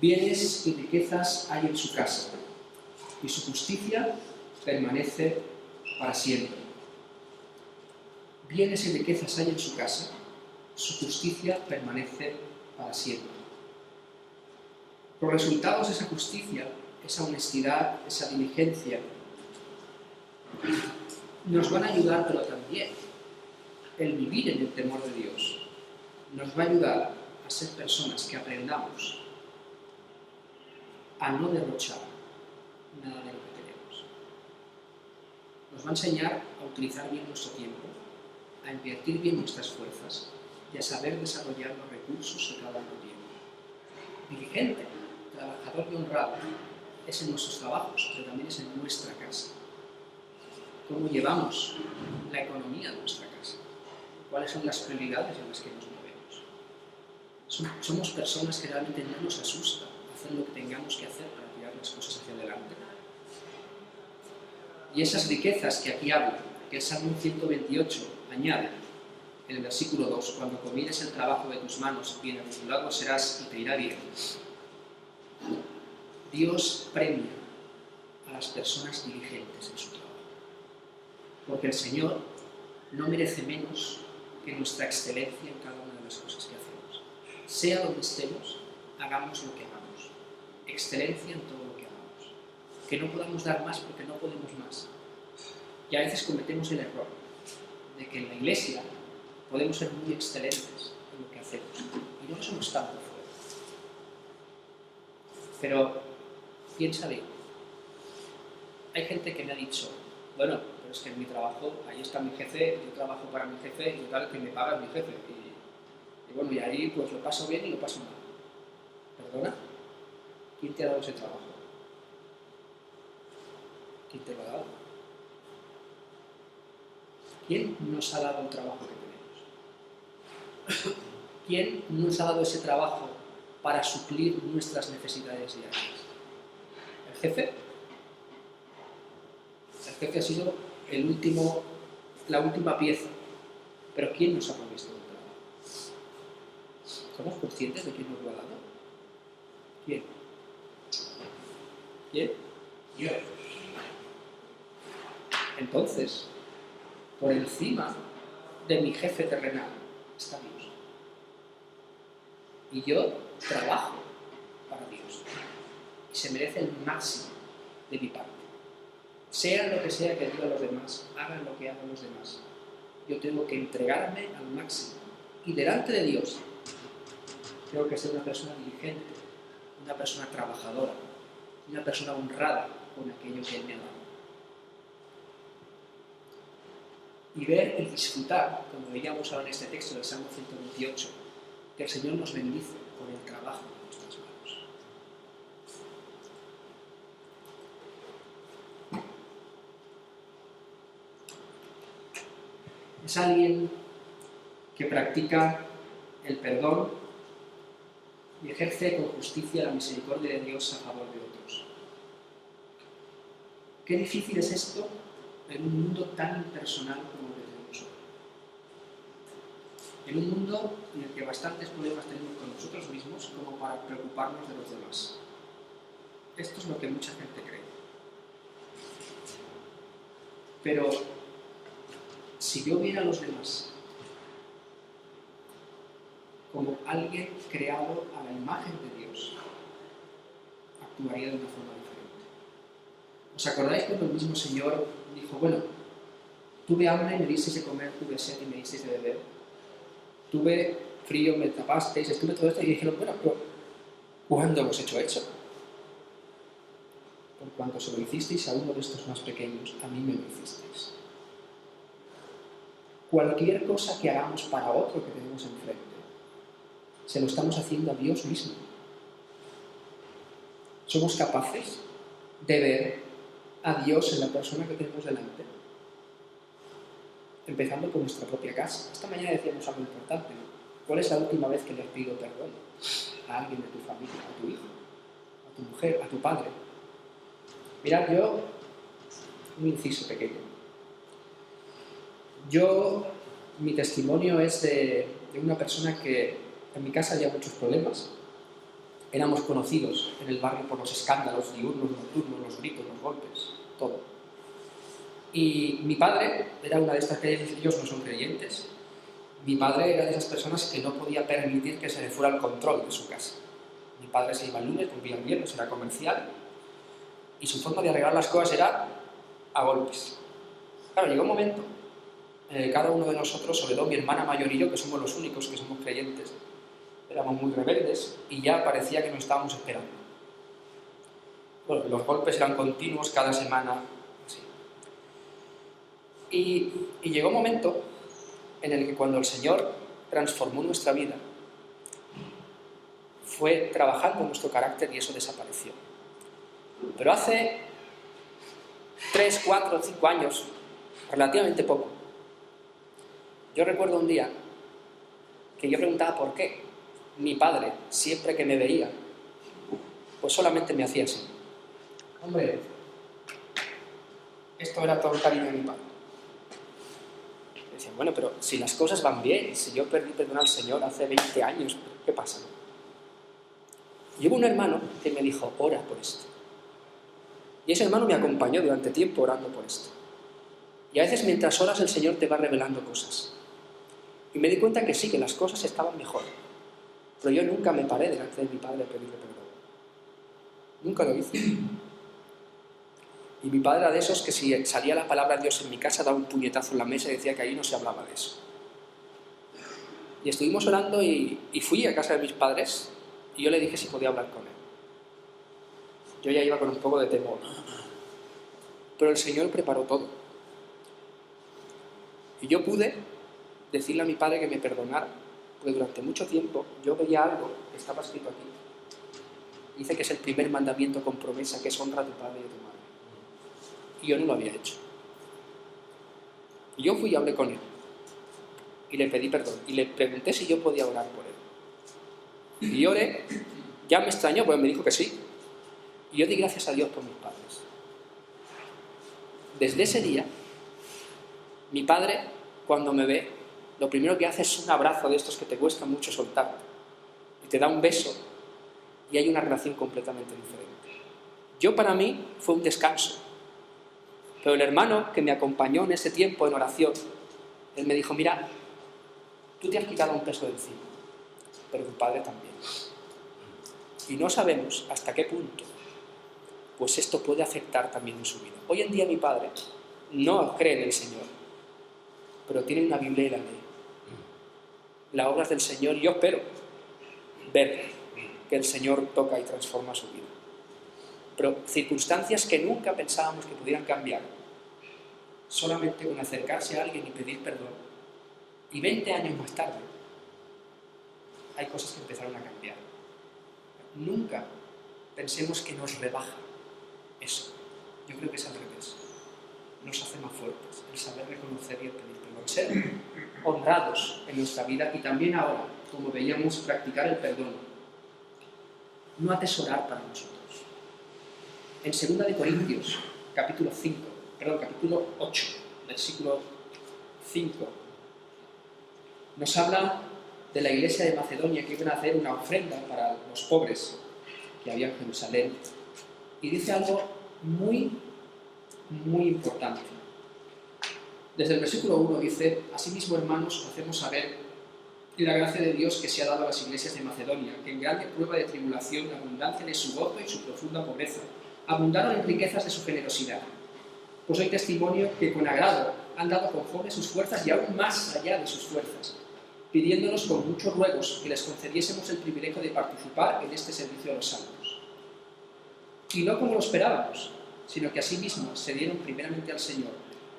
bienes y riquezas hay en su casa, y su justicia permanece para siempre. Bienes y riquezas hay en su casa, su justicia permanece para siempre. Los resultados de esa justicia, esa honestidad, esa diligencia, nos van a ayudar, pero también el vivir en el temor de Dios nos va a ayudar a ser personas que aprendamos a no derrochar nada de lo que tenemos. Nos va a enseñar a utilizar bien nuestro tiempo, a invertir bien nuestras fuerzas y a saber desarrollar los recursos que cada uno tiene. Diligente, trabajador y honrado es en nuestros trabajos, pero también es en nuestra casa. ¿Cómo llevamos la economía de nuestra casa? ¿Cuáles son las prioridades en las que nos movemos? Somos personas que realmente no nos asusta hacer lo que tengamos que hacer para tirar las cosas hacia adelante. Y esas riquezas que aquí habla, que el Salmo 128 añade en el versículo 2, cuando combines el trabajo de tus manos, bienaventurado serás y te irá bien. Dios premia a las personas diligentes en su trabajo. Porque el Señor no merece menos que nuestra excelencia en cada una de las cosas que hacemos. Sea donde estemos, hagamos lo que hagamos. Excelencia en todo lo que hagamos. Que no podamos dar más porque no podemos más. Y a veces cometemos el error de que en la iglesia podemos ser muy excelentes en lo que hacemos. Y no somos tanto fuera. Pero piensa bien. Hay gente que me ha dicho, bueno, pero es que en mi trabajo, ahí está mi jefe, yo trabajo para mi jefe y tal, que me paga mi jefe. Y bueno, y ahí pues lo paso bien y lo paso mal. ¿Perdona? ¿Quién te ha dado ese trabajo? ¿Quién te lo ha dado? ¿Quién nos ha dado el trabajo que tenemos? ¿Quién nos ha dado ese trabajo para suplir nuestras necesidades diarias? ¿El jefe? El jefe ha sido la última pieza. Pero ¿quién nos ha provisto el trabajo? ¿Somos conscientes de quién nos lo ha dado? ¿Quién? ¿Quién? Dios. Entonces, por encima de mi jefe terrenal está Dios. Y yo trabajo para Dios. Y se merece el máximo de mi parte. Sea lo que sea que digan los demás, hagan lo que hagan los demás. Yo tengo que entregarme al máximo. Y delante de Dios, tengo que ser una persona diligente, una persona trabajadora, una persona honrada con aquello que Él me ha dado. y ver y disfrutar, como veíamos ahora en este texto del Salmo 128, que el Señor nos bendice con el trabajo de nuestras manos. Es alguien que practica el perdón y ejerce con justicia la misericordia de Dios a favor de otros. Qué difícil es esto en un mundo tan impersonal como el que tenemos hoy. En un mundo en el que bastantes problemas tenemos con nosotros mismos como para preocuparnos de los demás. Esto es lo que mucha gente cree. Pero si yo viera a los demás como alguien creado a la imagen de Dios, actuaría de una forma diferente. ¿Os acordáis cuando el mismo Señor dijo, bueno, tuve hambre y me disteis de comer, tuve sed y me disteis de beber, tuve frío, me tapasteis, estuve todo esto y dijeron, bueno, pero ¿cuándo hemos hecho eso? Por cuanto se lo hicisteis a uno de estos más pequeños, a mí me lo hicisteis. Cualquier cosa que hagamos para otro que tenemos enfrente, se lo estamos haciendo a Dios mismo. ¿Somos capaces de ver a Dios en la persona que tenemos delante? Empezando por nuestra propia casa. Esta mañana decíamos algo importante, ¿no? ¿Cuál es la última vez que le has pedido perdón a alguien de tu familia, a tu hijo, a tu mujer, a tu padre? Mirad, un inciso pequeño. Mi testimonio es de una persona que en mi casa había muchos problemas. Éramos conocidos en el barrio por los escándalos diurnos, nocturnos, los gritos, los golpes, todo. Y mi padre era una de estas que ellos no son creyentes. Mi padre era de esas personas que no podía permitir que se le fuera el control de su casa. Mi padre se iba el lunes, volvía el viernes, era comercial, y su forma de arreglar las cosas era a golpes. Claro, llegó un momento en el que cada uno de nosotros, sobre todo mi hermana mayor y yo, que somos los únicos que somos creyentes, éramos muy rebeldes y ya parecía que nos estábamos esperando. Bueno, los golpes eran continuos cada semana, así. Y llegó un momento en el que cuando el Señor transformó nuestra vida, fue trabajando en nuestro carácter y eso desapareció. Pero hace 3, 4, 5 años, relativamente poco, yo recuerdo un día que yo preguntaba por qué mi padre, siempre que me veía, pues solamente me hacía así. Hombre, esto era todo el cariño de mi padre. Decía, bueno, pero si las cosas van bien, si yo perdí perdón al Señor hace 20 años, ¿qué pasa? Y hubo un hermano que me dijo, ora por esto. Y ese hermano me acompañó durante tiempo orando por esto. Y a veces mientras oras el Señor te va revelando cosas. Y me di cuenta que sí, que las cosas estaban mejor. Pero yo nunca me paré delante de mi padre a pedirle perdón. Nunca lo hice. Y mi padre era de esos que si salía la palabra de Dios en mi casa daba un puñetazo en la mesa y decía que ahí no se hablaba de eso. Y estuvimos orando y fui a casa de mis padres y yo le dije si podía hablar con él. Yo ya iba con un poco de temor. Pero el Señor preparó todo. Y yo pude decirle a mi padre que me perdonara, porque durante mucho tiempo yo veía algo que estaba escrito aquí. Dice que es el primer mandamiento con promesa, que es honra a tu padre y a tu madre. Y yo no lo había hecho. Y yo fui y hablé con él. Y le pedí perdón. Y le pregunté si yo podía orar por él. Y oré. Ya me extrañó, porque me dijo que sí. Y yo di gracias a Dios por mis padres. Desde ese día, mi padre, cuando me ve, lo primero que hace es un abrazo de estos que te cuesta mucho soltar. Y te da un beso. Y hay una relación completamente diferente. Yo, para mí, fue un descanso. Pero el hermano que me acompañó en ese tiempo en oración, él me dijo, mira, tú te has quitado un peso de encima, pero tu padre también. Y no sabemos hasta qué punto pues esto puede afectar también en su vida. Hoy en día mi padre no cree en el Señor, pero tiene una Biblia y la lee. Las obras del Señor, y yo espero ver que el Señor toca y transforma su vida. Pero circunstancias que nunca pensábamos que pudieran cambiar solamente con acercarse a alguien y pedir perdón. Y 20 años más tarde, hay cosas que empezaron a cambiar. Nunca pensemos que nos rebaja eso. Yo creo que es al revés. Nos hace más fuertes, el saber reconocer y el pedir perdón. Ser honrados en nuestra vida y también ahora, como veíamos, practicar el perdón. No atesorar para nosotros. En 2 de Corintios, capítulo 8, versículo 5, nos habla de la iglesia de Macedonia que iban a hacer una ofrenda para los pobres que había en Jerusalén. Y dice algo muy, muy importante. Desde el versículo 1 dice: asimismo, hermanos, os hacemos saber la gracia de Dios que se ha dado a las iglesias de Macedonia, que en grande prueba de tribulación, abundancia de su gozo y su profunda pobreza, abundaron en riquezas de su generosidad. Pues doy testimonio que con agrado han dado conforme a sus fuerzas y aún más allá de sus fuerzas, pidiéndonos con muchos ruegos que les concediésemos el privilegio de participar en este servicio a los santos. Y no como lo esperábamos, sino que asimismo se dieron primeramente al Señor,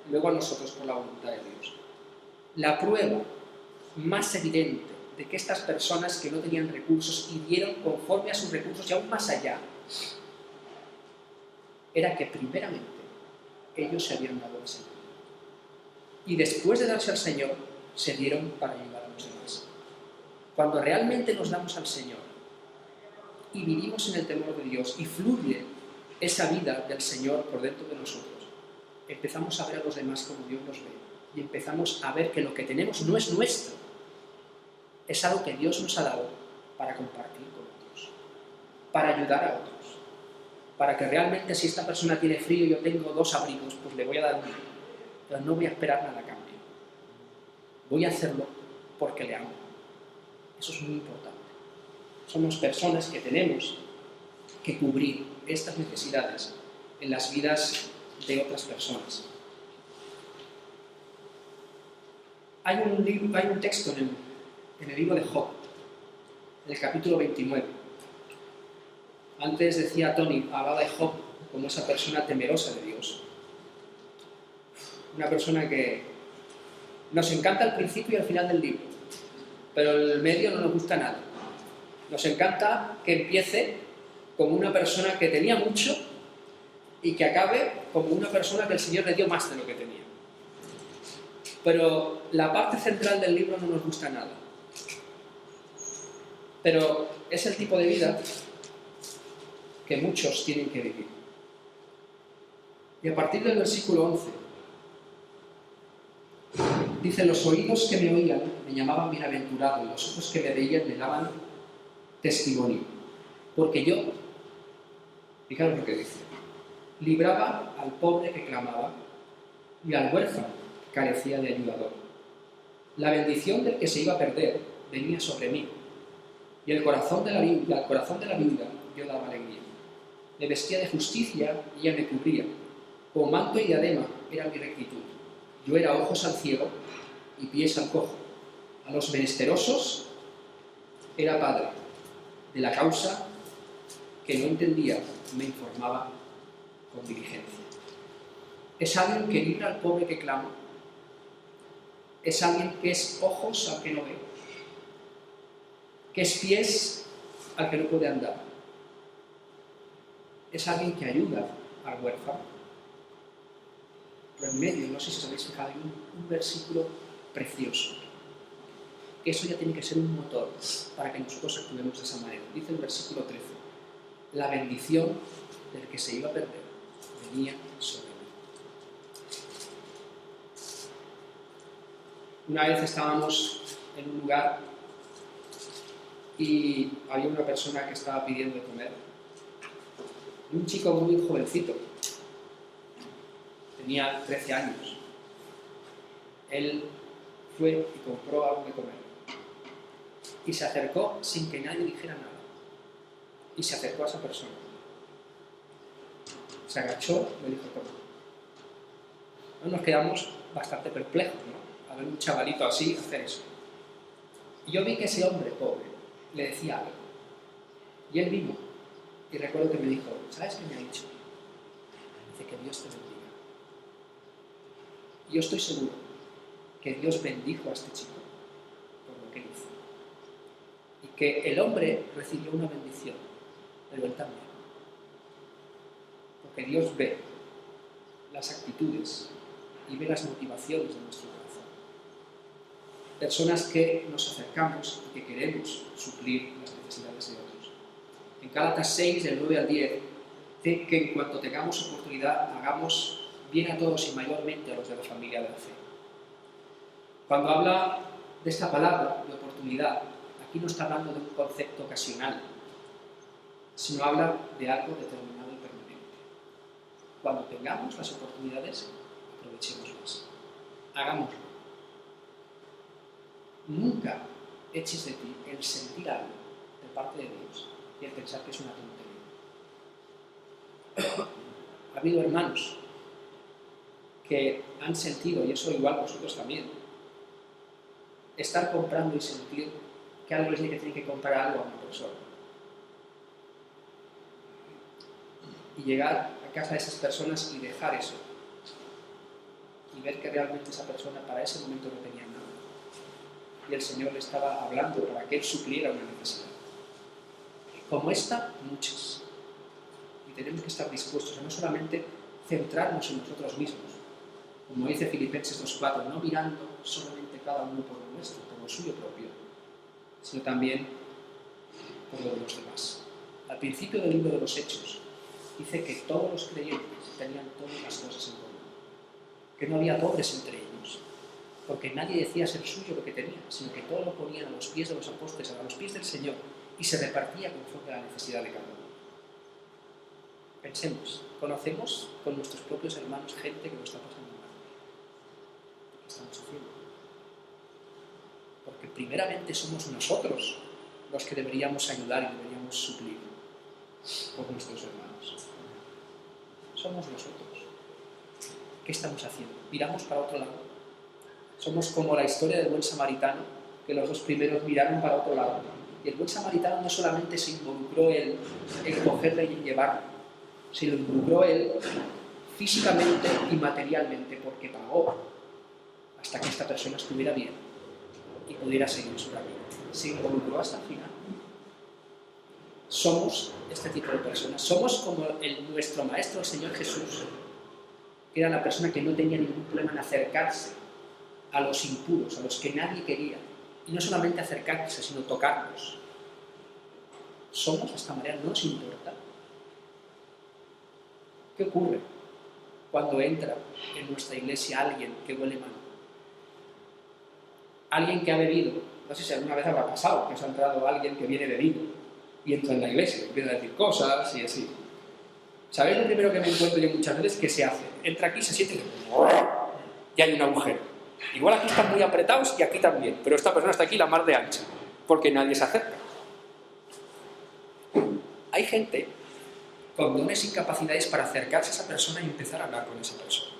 y luego a nosotros por la voluntad de Dios. La prueba más evidente de que estas personas que no tenían recursos y dieron conforme a sus recursos y aún más allá, era que primeramente ellos se habían dado al Señor. Y después de darse al Señor, se dieron para ayudar a los demás. Cuando realmente nos damos al Señor y vivimos en el temor de Dios y fluye esa vida del Señor por dentro de nosotros, empezamos a ver a los demás como Dios los ve y empezamos a ver que lo que tenemos no es nuestro, es algo que Dios nos ha dado para compartir con otros, para ayudar a otros, para que realmente si esta persona tiene frío y yo tengo 2 abrigos, pues le voy a dar uno, pero no voy a esperar nada a cambio. Voy a hacerlo porque le amo. Eso es muy importante. Somos personas que tenemos que cubrir estas necesidades en las vidas de otras personas. Hay un texto en el libro de Job, en el capítulo 29. Antes decía Tony, hablaba de Job como esa persona temerosa de Dios. Una persona que nos encanta el principio y el final del libro, pero el medio no nos gusta nada. Nos encanta que empiece como una persona que tenía mucho y que acabe como una persona que el Señor le dio más de lo que tenía. Pero la parte central del libro no nos gusta nada. Pero es el tipo de vida que muchos tienen que vivir. Y a partir del versículo 11, dice: los oídos que me oían me llamaban bienaventurado, y los ojos que me veían me daban testimonio. Porque yo, fijaros lo que dice, libraba al pobre que clamaba y al huérfano que carecía de ayudador. La bendición del que se iba a perder venía sobre mí, y al corazón de la viuda yo daba alegría. Me vestía de justicia y ella me cubría. Con manto y diadema era mi rectitud. Yo era ojos al ciego y pies al cojo. A los menesterosos era padre. De la causa que no entendía me informaba con diligencia. Es alguien que libra al pobre que clama. Es alguien que es ojos al que no ve. Que es pies al que no puede andar. Es alguien que ayuda al huérfano. Pero en medio, no sé si os habéis fijado, hay un versículo precioso. Eso ya tiene que ser un motor para que nosotros actuemos de esa manera. Dice el versículo 13: la bendición del que se iba a perder venía sobre mí. Una vez estábamos en un lugar y había una persona que estaba pidiendo de comer. Un chico muy jovencito. Tenía 13 años. Él fue y compró algo de comer. Y se acercó sin que nadie dijera nada. Y se acercó a esa persona. Se agachó y le dijo: toma. Nos quedamos bastante perplejos, ¿no? A ver un chavalito así hacer eso. Y yo vi que ese hombre pobre le decía algo. Y él vino. Y recuerdo que me dijo: ¿sabes qué me ha dicho? Dice: que Dios te bendiga. Y yo estoy seguro que Dios bendijo a este chico por lo que hizo. Y que el hombre recibió una bendición, pero él también. Porque Dios ve las actitudes y ve las motivaciones de nuestro corazón. Personas que nos acercamos y que queremos suplir las necesidades de otros. En Gálatas 6, del 9 al 10, dice que en cuanto tengamos oportunidad, hagamos bien a todos y mayormente a los de la familia de la fe. Cuando habla de esta palabra, de oportunidad, aquí no está hablando de un concepto ocasional, sino habla de algo determinado y permanente. Cuando tengamos las oportunidades, aprovechémoslas. Hagámoslo. Nunca eches de ti el sentir algo de parte de Dios y el pensar que es una tontería. Ha habido hermanos que han sentido, y eso igual vosotros también, estar comprando y sentir que algo les dice que tienen que comprar algo a una persona. Y llegar a casa de esas personas y dejar eso. Y ver que realmente esa persona para ese momento no tenía nada. Y el Señor le estaba hablando para que él supliera una necesidad. Como esta, muchas. Y tenemos que estar dispuestos a no solamente centrarnos en nosotros mismos, como dice Filipenses 2:4, no mirando solamente cada uno por lo nuestro, por lo suyo propio, sino también por lo de los demás. Al principio del libro de los Hechos, dice que todos los creyentes tenían todas las cosas en común, que no había pobres entre ellos, porque nadie decía ser suyo lo que tenía, sino que todo lo ponían a los pies de los apóstoles, a los pies del Señor, y se repartía conforme a la necesidad de cada uno. Pensemos, conocemos con nuestros propios hermanos gente que lo está pasando mal. ¿Qué estamos haciendo? Porque primeramente somos nosotros los que deberíamos ayudar y deberíamos suplir por nuestros hermanos. Somos nosotros. ¿Qué estamos haciendo? Miramos para otro lado. Somos como la historia del buen samaritano, que los dos primeros miraron para otro lado. Y el buen samaritano no solamente se involucró él en cogerle y llevarlo, sino involucró él físicamente y materialmente, porque pagó hasta que esta persona estuviera bien y pudiera seguir su camino. Se involucró hasta el final. Somos este tipo de personas. Somos como nuestro Maestro, el Señor Jesús, que era la persona que no tenía ningún problema en acercarse a los impuros, a los que nadie quería. Y no solamente acercarse, sino tocarlos. Somos de esta manera, no nos importa. ¿Qué ocurre cuando entra en nuestra iglesia alguien que huele mal? Alguien que ha bebido. No sé si alguna vez habrá pasado que os ha entrado alguien que viene bebido y entra en la iglesia, empieza a decir cosas y así. ¿Sabéis lo primero que me encuentro yo muchas veces? ¿Qué se hace? Entra aquí, se siente y hay un agujero. Igual aquí están muy apretados y aquí también, pero esta persona está aquí la mar de ancha, porque nadie se acerca. Hay gente con dones y capacidades para acercarse a esa persona y empezar a hablar con esa persona.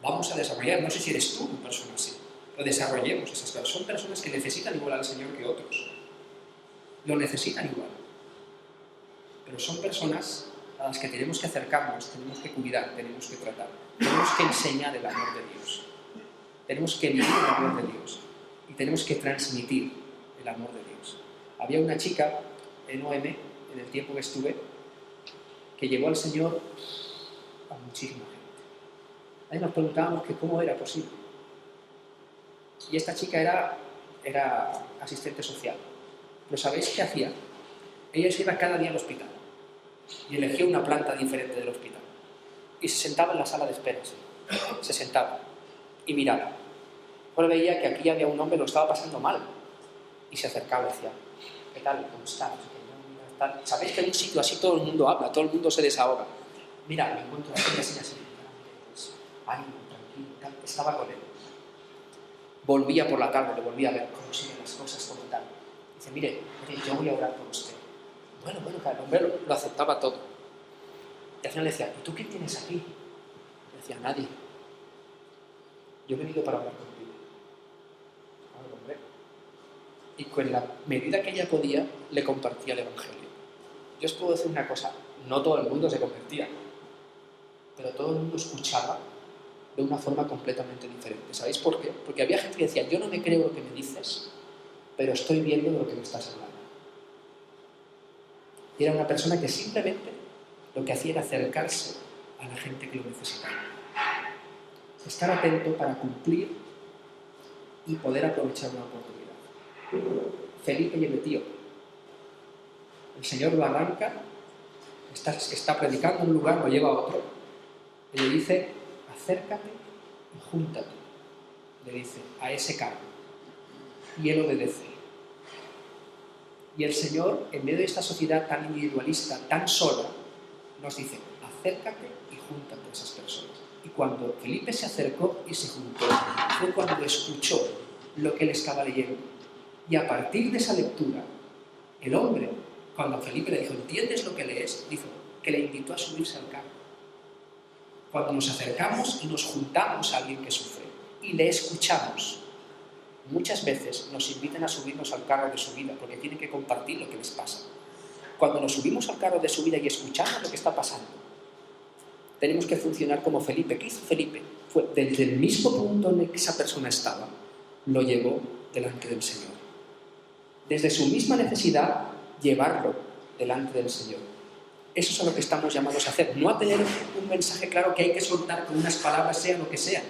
Vamos a desarrollar, no sé si eres tú una persona así, lo desarrollemos esas personas. Son personas que necesitan igual al Señor que otros. Lo necesitan igual. Pero son personas a las que tenemos que acercarnos, tenemos que cuidar, tenemos que tratar. Tenemos que enseñar el amor de Dios. Tenemos que vivir el amor de Dios. Y tenemos que transmitir el amor de Dios. Había una chica en OM, en el tiempo que estuve, que llevó al Señor a muchísima gente. Ahí nos preguntábamos que cómo era posible. Y esta chica era asistente social. Pero ¿sabéis qué hacía? Ella se iba cada día al hospital y elegía una planta diferente del hospital. Y se sentaba en la sala de espera. Se sentaba y miraba. Luego veía que aquí había un hombre que lo estaba pasando mal. Y se acercaba y decía, ¿qué tal? ¿Cómo estás? ¿Sabéis que en un sitio así todo el mundo habla, todo el mundo se desahoga? Mira, me encuentro así. Pues, ay, tranquilo, tal. Estaba con él. Volvía por la tarde, le volvía a ver cómo siguen las cosas, como tal. Dice, mire, yo voy a orar por usted. Bueno, claro, el hombre lo aceptaba todo. Y al final le decía, ¿y tú qué tienes aquí? Le decía, nadie. Yo he venido para hablar contigo. Hombre. Y con la medida que ella podía, le compartía el Evangelio. Yo os puedo decir una cosa, no todo el mundo se convertía, pero todo el mundo escuchaba de una forma completamente diferente. ¿Sabéis por qué? Porque había gente que decía, yo no me creo lo que me dices, pero estoy viendo de lo que me estás hablando. Y era una persona que simplemente lo que hacía era acercarse a la gente que lo necesitaba. Estar atento para cumplir y poder aprovechar una oportunidad. Felipe y el Etíope. El Señor lo arranca, está predicando en un lugar, lo lleva a otro, y le dice, acércate y júntate, le dice, a ese carro. Y él obedece. Y el Señor, en medio de esta sociedad tan individualista, tan sola, nos dice, acércate y júntate a esas personas. Y cuando Felipe se acercó y se juntó, fue cuando escuchó lo que él estaba leyendo. Y a partir de esa lectura, el hombre, cuando Felipe le dijo, ¿entiendes lo que lees?, dijo que le invitó a subirse al carro. Cuando nos acercamos y nos juntamos a alguien que sufre y le escuchamos, muchas veces nos invitan a subirnos al carro de su vida porque tienen que compartir lo que les pasa. Cuando nos subimos al carro de su vida y escuchamos lo que está pasando, tenemos que funcionar como Felipe. ¿Qué hizo Felipe? Fue desde el mismo punto en el que esa persona estaba, lo llevó delante del Señor. Desde su misma necesidad, llevarlo delante del Señor. Eso es a lo que estamos llamados a hacer, no a tener un mensaje claro que hay que soltar con unas palabras, sea lo que sea.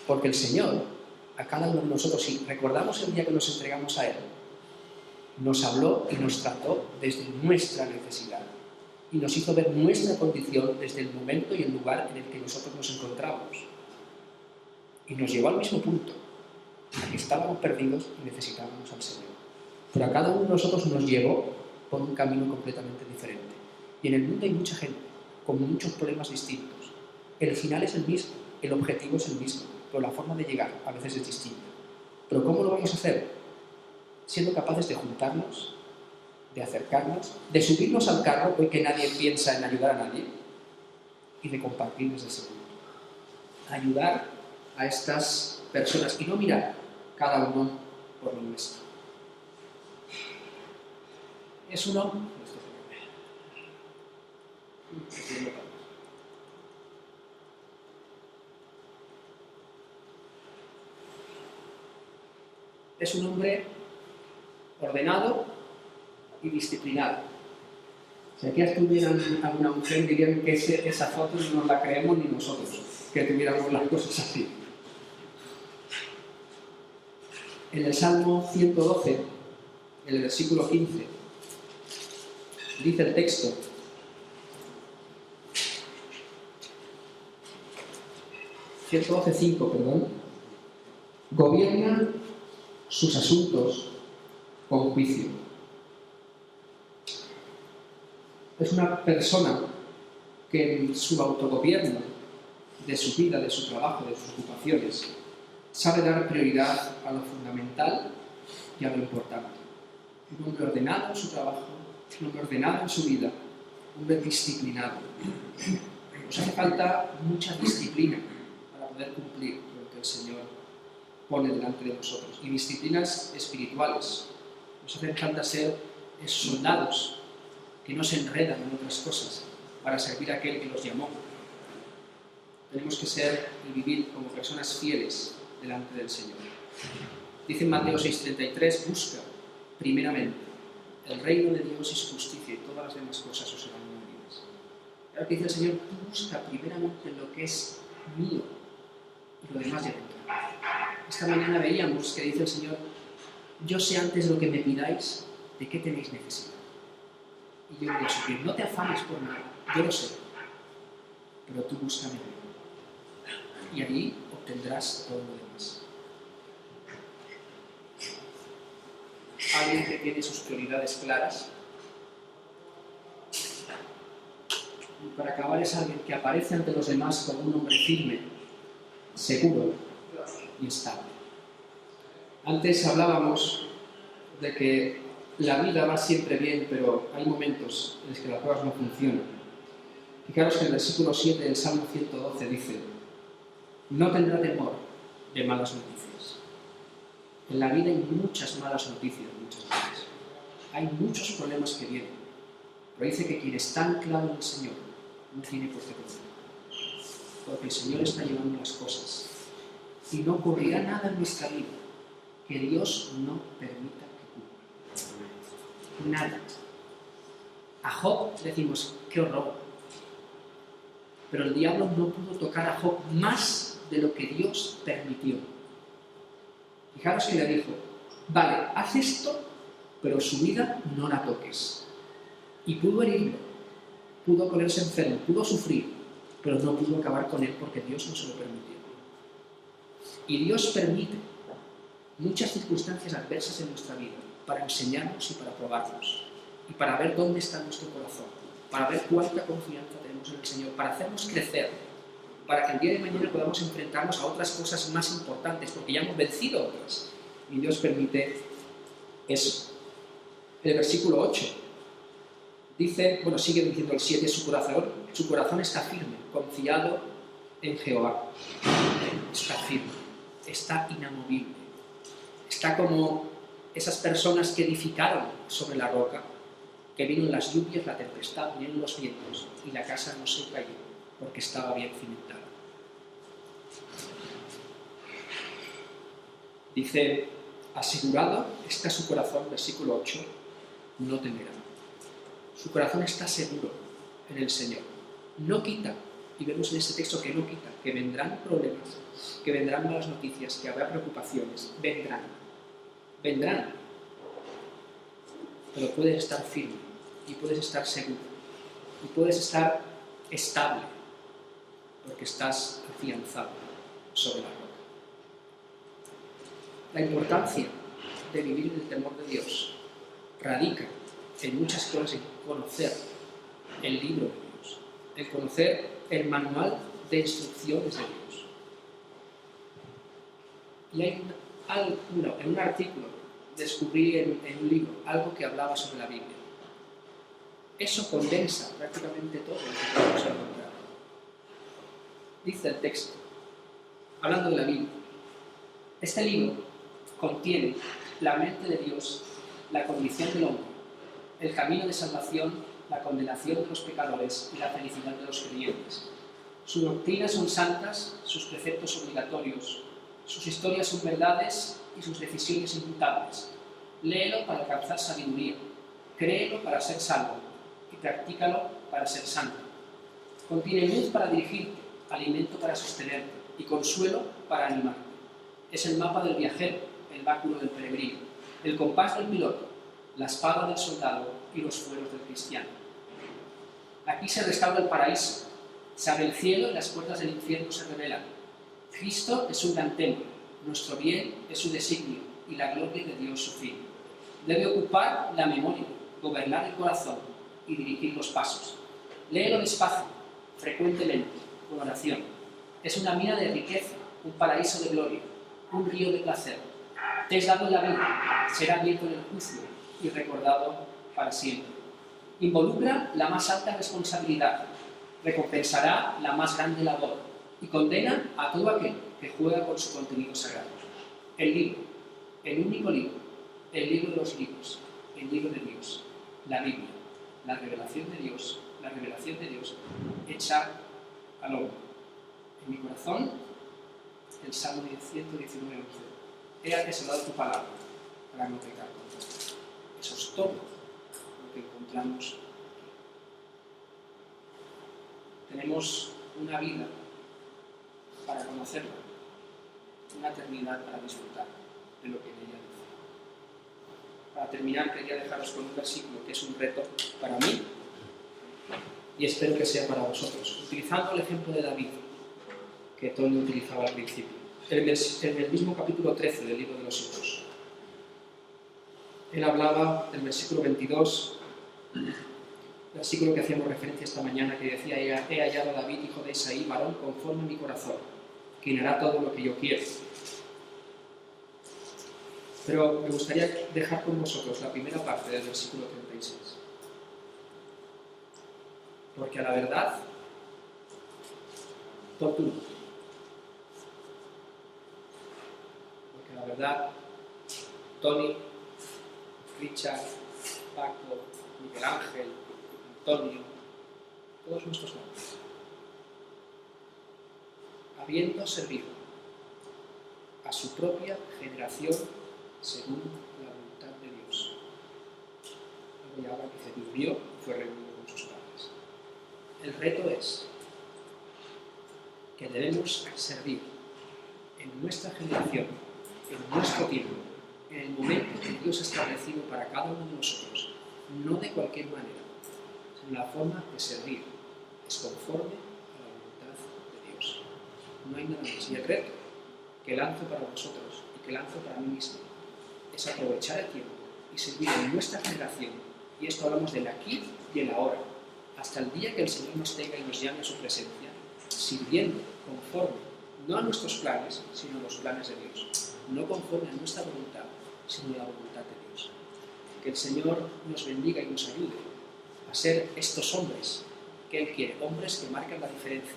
Porque el Señor, a cada uno de nosotros, si recordamos el día que nos entregamos a Él, nos habló y nos trató desde nuestra necesidad y nos hizo ver nuestra condición desde el momento y el lugar en el que nosotros nos encontrábamos. Y nos llevó al mismo punto, a que estábamos perdidos y necesitábamos al Señor. Pero a cada uno de nosotros nos llevó por un camino completamente diferente. Y en el mundo hay mucha gente con muchos problemas distintos. El final es el mismo, el objetivo es el mismo, pero la forma de llegar a veces es distinta. ¿Pero cómo lo vamos a hacer? Siendo capaces de juntarnos, de acercarnos, de subirnos al carro, porque nadie piensa en ayudar a nadie, y de compartir desde ese punto. Ayudar a estas personas y no mirar cada uno por lo nuestro. Es uno... Es un hombre ordenado y disciplinado. Si aquí estuvieran alguna mujer, dirían que esa foto no nos la creemos ni nosotros, que tuviéramos las cosas así. En el Salmo 112, en el versículo 15, dice el texto: gobierna sus asuntos con juicio. Es una persona que en su autogobierno de su vida, de su trabajo, de sus ocupaciones, sabe dar prioridad a lo fundamental y a lo importante. Un hombre ordenado en su trabajo, un hombre ordenado en su vida, un hombre disciplinado. Nos hace falta mucha disciplina para poder cumplir lo que el Señor pone delante de nosotros. Y disciplinas espirituales. Nos hace falta ser esos soldados que no se enredan en otras cosas para servir a aquel que los llamó. Tenemos que ser y vivir como personas fieles delante del Señor. Dice en Mateo 6:33, busca primeramente el reino de Dios y su justicia y todas las demás cosas os serán añadidas. Ahora que dice el Señor, tú busca primeramente lo que es mío y lo demás ya vendrá. Esta mañana veíamos que dice el Señor, yo sé antes lo que me pidáis, de qué tenéis necesidad. Y yo digo, Señor, no te afanes por nada, yo lo sé, pero tú búscame y allí obtendrás todo lo demás. Alguien que tiene sus prioridades claras. Y para acabar es alguien que aparece ante los demás como un hombre firme, seguro y estable. Antes hablábamos de que la vida va siempre bien, pero hay momentos en los que las cosas no funcionan. Fijaros que en el versículo 7 del Salmo 112 dice: no tendrá temor de malas noticias. En la vida hay muchas malas noticias muchas veces. Hay muchos problemas que vienen. Pero dice que quien está anclado en el Señor no tiene consecuencia. porque el Señor está llevando las cosas. Y no ocurrirá nada en nuestra vida que Dios no permita que ocurra. Nada. A Job decimos, qué horror. Pero el diablo no pudo tocar a Job más de lo que Dios permitió. Fijaros que le dijo, vale, haz esto, pero su vida no la toques. Y pudo herirlo, pudo ponerse enfermo, pudo sufrir, pero no pudo acabar con él porque Dios no se lo permitió. Y Dios permite muchas circunstancias adversas en nuestra vida para enseñarnos y para probarnos, y para ver dónde está nuestro corazón, para ver cuánta confianza tenemos en el Señor, para hacernos crecer, para que el día de mañana podamos enfrentarnos a otras cosas más importantes, porque ya hemos vencido otras. Y Dios permite eso. En el versículo 8 dice, bueno, sigue diciendo el 7, su corazón está firme, confiado en Jehová. Está firme, está inamovible. Está como esas personas que edificaron sobre la roca, que vino las lluvias, la tempestad, vinieron los vientos, y la casa no se cayó, porque estaba bien cimentada. Dice, asegurado está su corazón, versículo 8, no temerá. Su corazón está seguro en el Señor. No quita, y vemos en este texto que no quita, que vendrán problemas, que vendrán malas noticias, que habrá preocupaciones, vendrán. Pero puedes estar firme, y puedes estar seguro, y puedes estar estable, porque estás afianzado sobre la roca. La importancia de vivir en el temor de Dios radica en muchas cosas, en conocer el libro de Dios, en conocer el manual de instrucciones de Dios. Y hay en un artículo descubrí en un libro algo que hablaba sobre la Biblia. Eso condensa prácticamente todo lo que podemos encontrar. Dice el texto, hablando de la Biblia, este libro contiene la mente de Dios, la condición del hombre, el camino de salvación, la condenación de los pecadores y la felicidad de los creyentes. Sus doctrinas son santas, sus preceptos obligatorios, sus historias son verdades y sus decisiones inmutables. Léelo para alcanzar sabiduría, créelo para ser salvo y practícalo para ser santo. Contiene luz para dirigirte, alimento para sostenerte y consuelo para animarte. Es el mapa del viajero, el báculo del peregrino, el compás del piloto, la espada del soldado y los fueros del cristiano. Aquí se restaura el paraíso, se abre el cielo y las puertas del infierno se revelan. Cristo es un gran templo, nuestro bien es su designio y la gloria de Dios su fin. Debe ocupar la memoria, gobernar el corazón y dirigir los pasos. Léelo despacio, frecuentemente, con oración. Es una mina de riqueza, un paraíso de gloria, un río de placer. Te es dado en la vida, será abierto en el juicio y recordado para siempre. Involucra la más alta responsabilidad, recompensará la más grande labor y condena a todo aquel que juega con su contenido sagrado. El libro, el único libro, el libro de los libros, el libro de Dios, la Biblia, la revelación de Dios hecha al hombre. En mi corazón, el Salmo 119, 11. He atesorado tu palabra para no pecar contra ti. Eso es todo lo que encontramos. Tenemos una vida para conocerla, una eternidad para disfrutar de lo que en ella dice. Para terminar, quería dejaros con un versículo que es un reto para mí y espero que sea para vosotros, utilizando el ejemplo de David que Tony utilizaba al principio, en el mismo capítulo 13 del libro de los Hechos. Él hablaba del versículo 22, versículo que hacíamos referencia esta mañana, que decía: he hallado a David, hijo de Isaí, varón conforme a mi corazón, quien hará todo lo que yo quiero. Pero me gustaría dejar con vosotros la primera parte del versículo 36. Porque a la verdad, tortura. Porque a la verdad, Tony, Richard, Paco, Miguel Ángel, Antonio, todos nuestros nombres, habiendo servido a su propia generación según la voluntad de Dios. Luego ya habla que se vivió y fue reunido con sus padres. El reto es que debemos servir en nuestra generación, en nuestro tiempo, en el momento que Dios ha establecido para cada uno de nosotros, no de cualquier manera, sino la forma de servir es conforme a la voluntad de Dios. No hay nada más. Y el reto que lanzo para vosotros y que lanzo para mí mismo es aprovechar el tiempo y servir en nuestra generación, y esto hablamos del aquí y el ahora, hasta el día que el Señor nos tenga y nos llame a su presencia, sirviendo conforme, no a nuestros planes, sino a los planes de Dios, no conforme a nuestra voluntad, sino a la voluntad de Dios. Que el Señor nos bendiga y nos ayude a ser estos hombres que Él quiere, hombres que marcan la diferencia,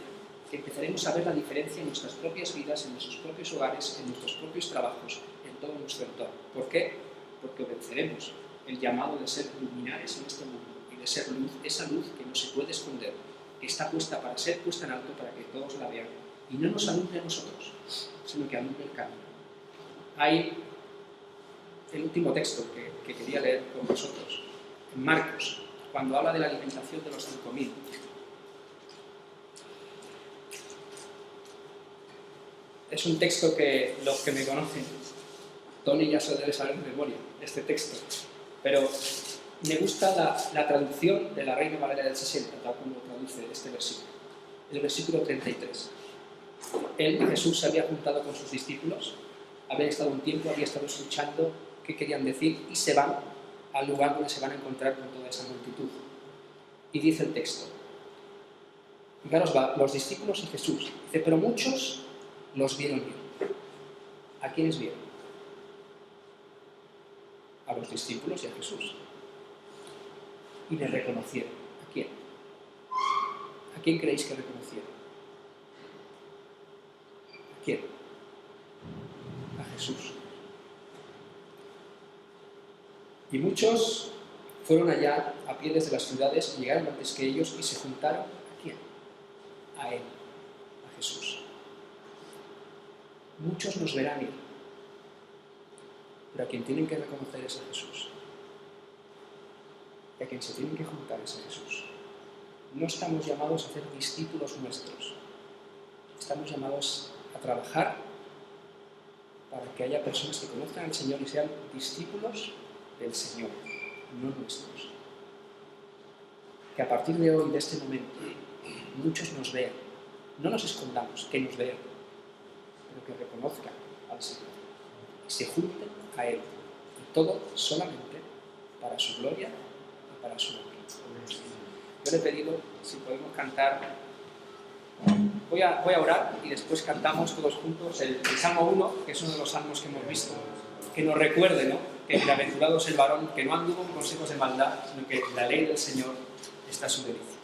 que empezaremos a ver la diferencia en nuestras propias vidas, en nuestros propios hogares, en nuestros propios trabajos, en todo nuestro entorno. ¿Por qué? Porque obedeceremos el llamado de ser luminares en este mundo y de ser luz, esa luz que no se puede esconder, que está puesta para ser puesta en alto para que todos la vean y no nos alumbre a nosotros, sino que alumbre el camino. Hay el último texto que quería leer con vosotros, en Marcos, cuando habla de la alimentación de los 5.000. Es un texto que los que me conocen, Tony ya se debe saber de memoria, este texto, pero me gusta la traducción de la Reina Valera del 60, tal como traduce este versículo. El versículo 33. Él, Jesús, se había juntado con sus discípulos, había estado un tiempo, había estado escuchando qué querían decir y se van al lugar donde se van a encontrar con toda esa multitud. Y dice el texto, fijaros, los discípulos y Jesús, dice, pero muchos los vieron bien. ¿A quiénes vieron? A los discípulos y a Jesús. Y le reconocieron. ¿A quién? ¿A quién creéis que reconocieron? ¿A quién? A Jesús. Y muchos fueron allá a pie desde las ciudades, llegaron antes que ellos y se juntaron. ¿A quién? A Él, a Jesús. Muchos nos verán ir, pero a quien tienen que reconocer es a Jesús. Y a quien se tienen que juntar es a Jesús. No estamos llamados a ser discípulos nuestros. Estamos llamados a trabajar para que haya personas que conozcan al Señor y sean discípulos del Señor, no nuestros. Que a partir de hoy, de este momento, muchos nos vean. No nos escondamos, que nos vean, pero que reconozcan al Señor y se junten a Él. Y todo solamente para su gloria y para su nombre. Yo le he pedido si podemos cantar. Voy a orar y después cantamos todos juntos el Salmo 1, que es uno de los salmos que hemos visto, que nos recuerde, ¿no?, que bienaventurado es el varón que no anduvo en consejos de maldad, sino que la ley del Señor está a su delicia.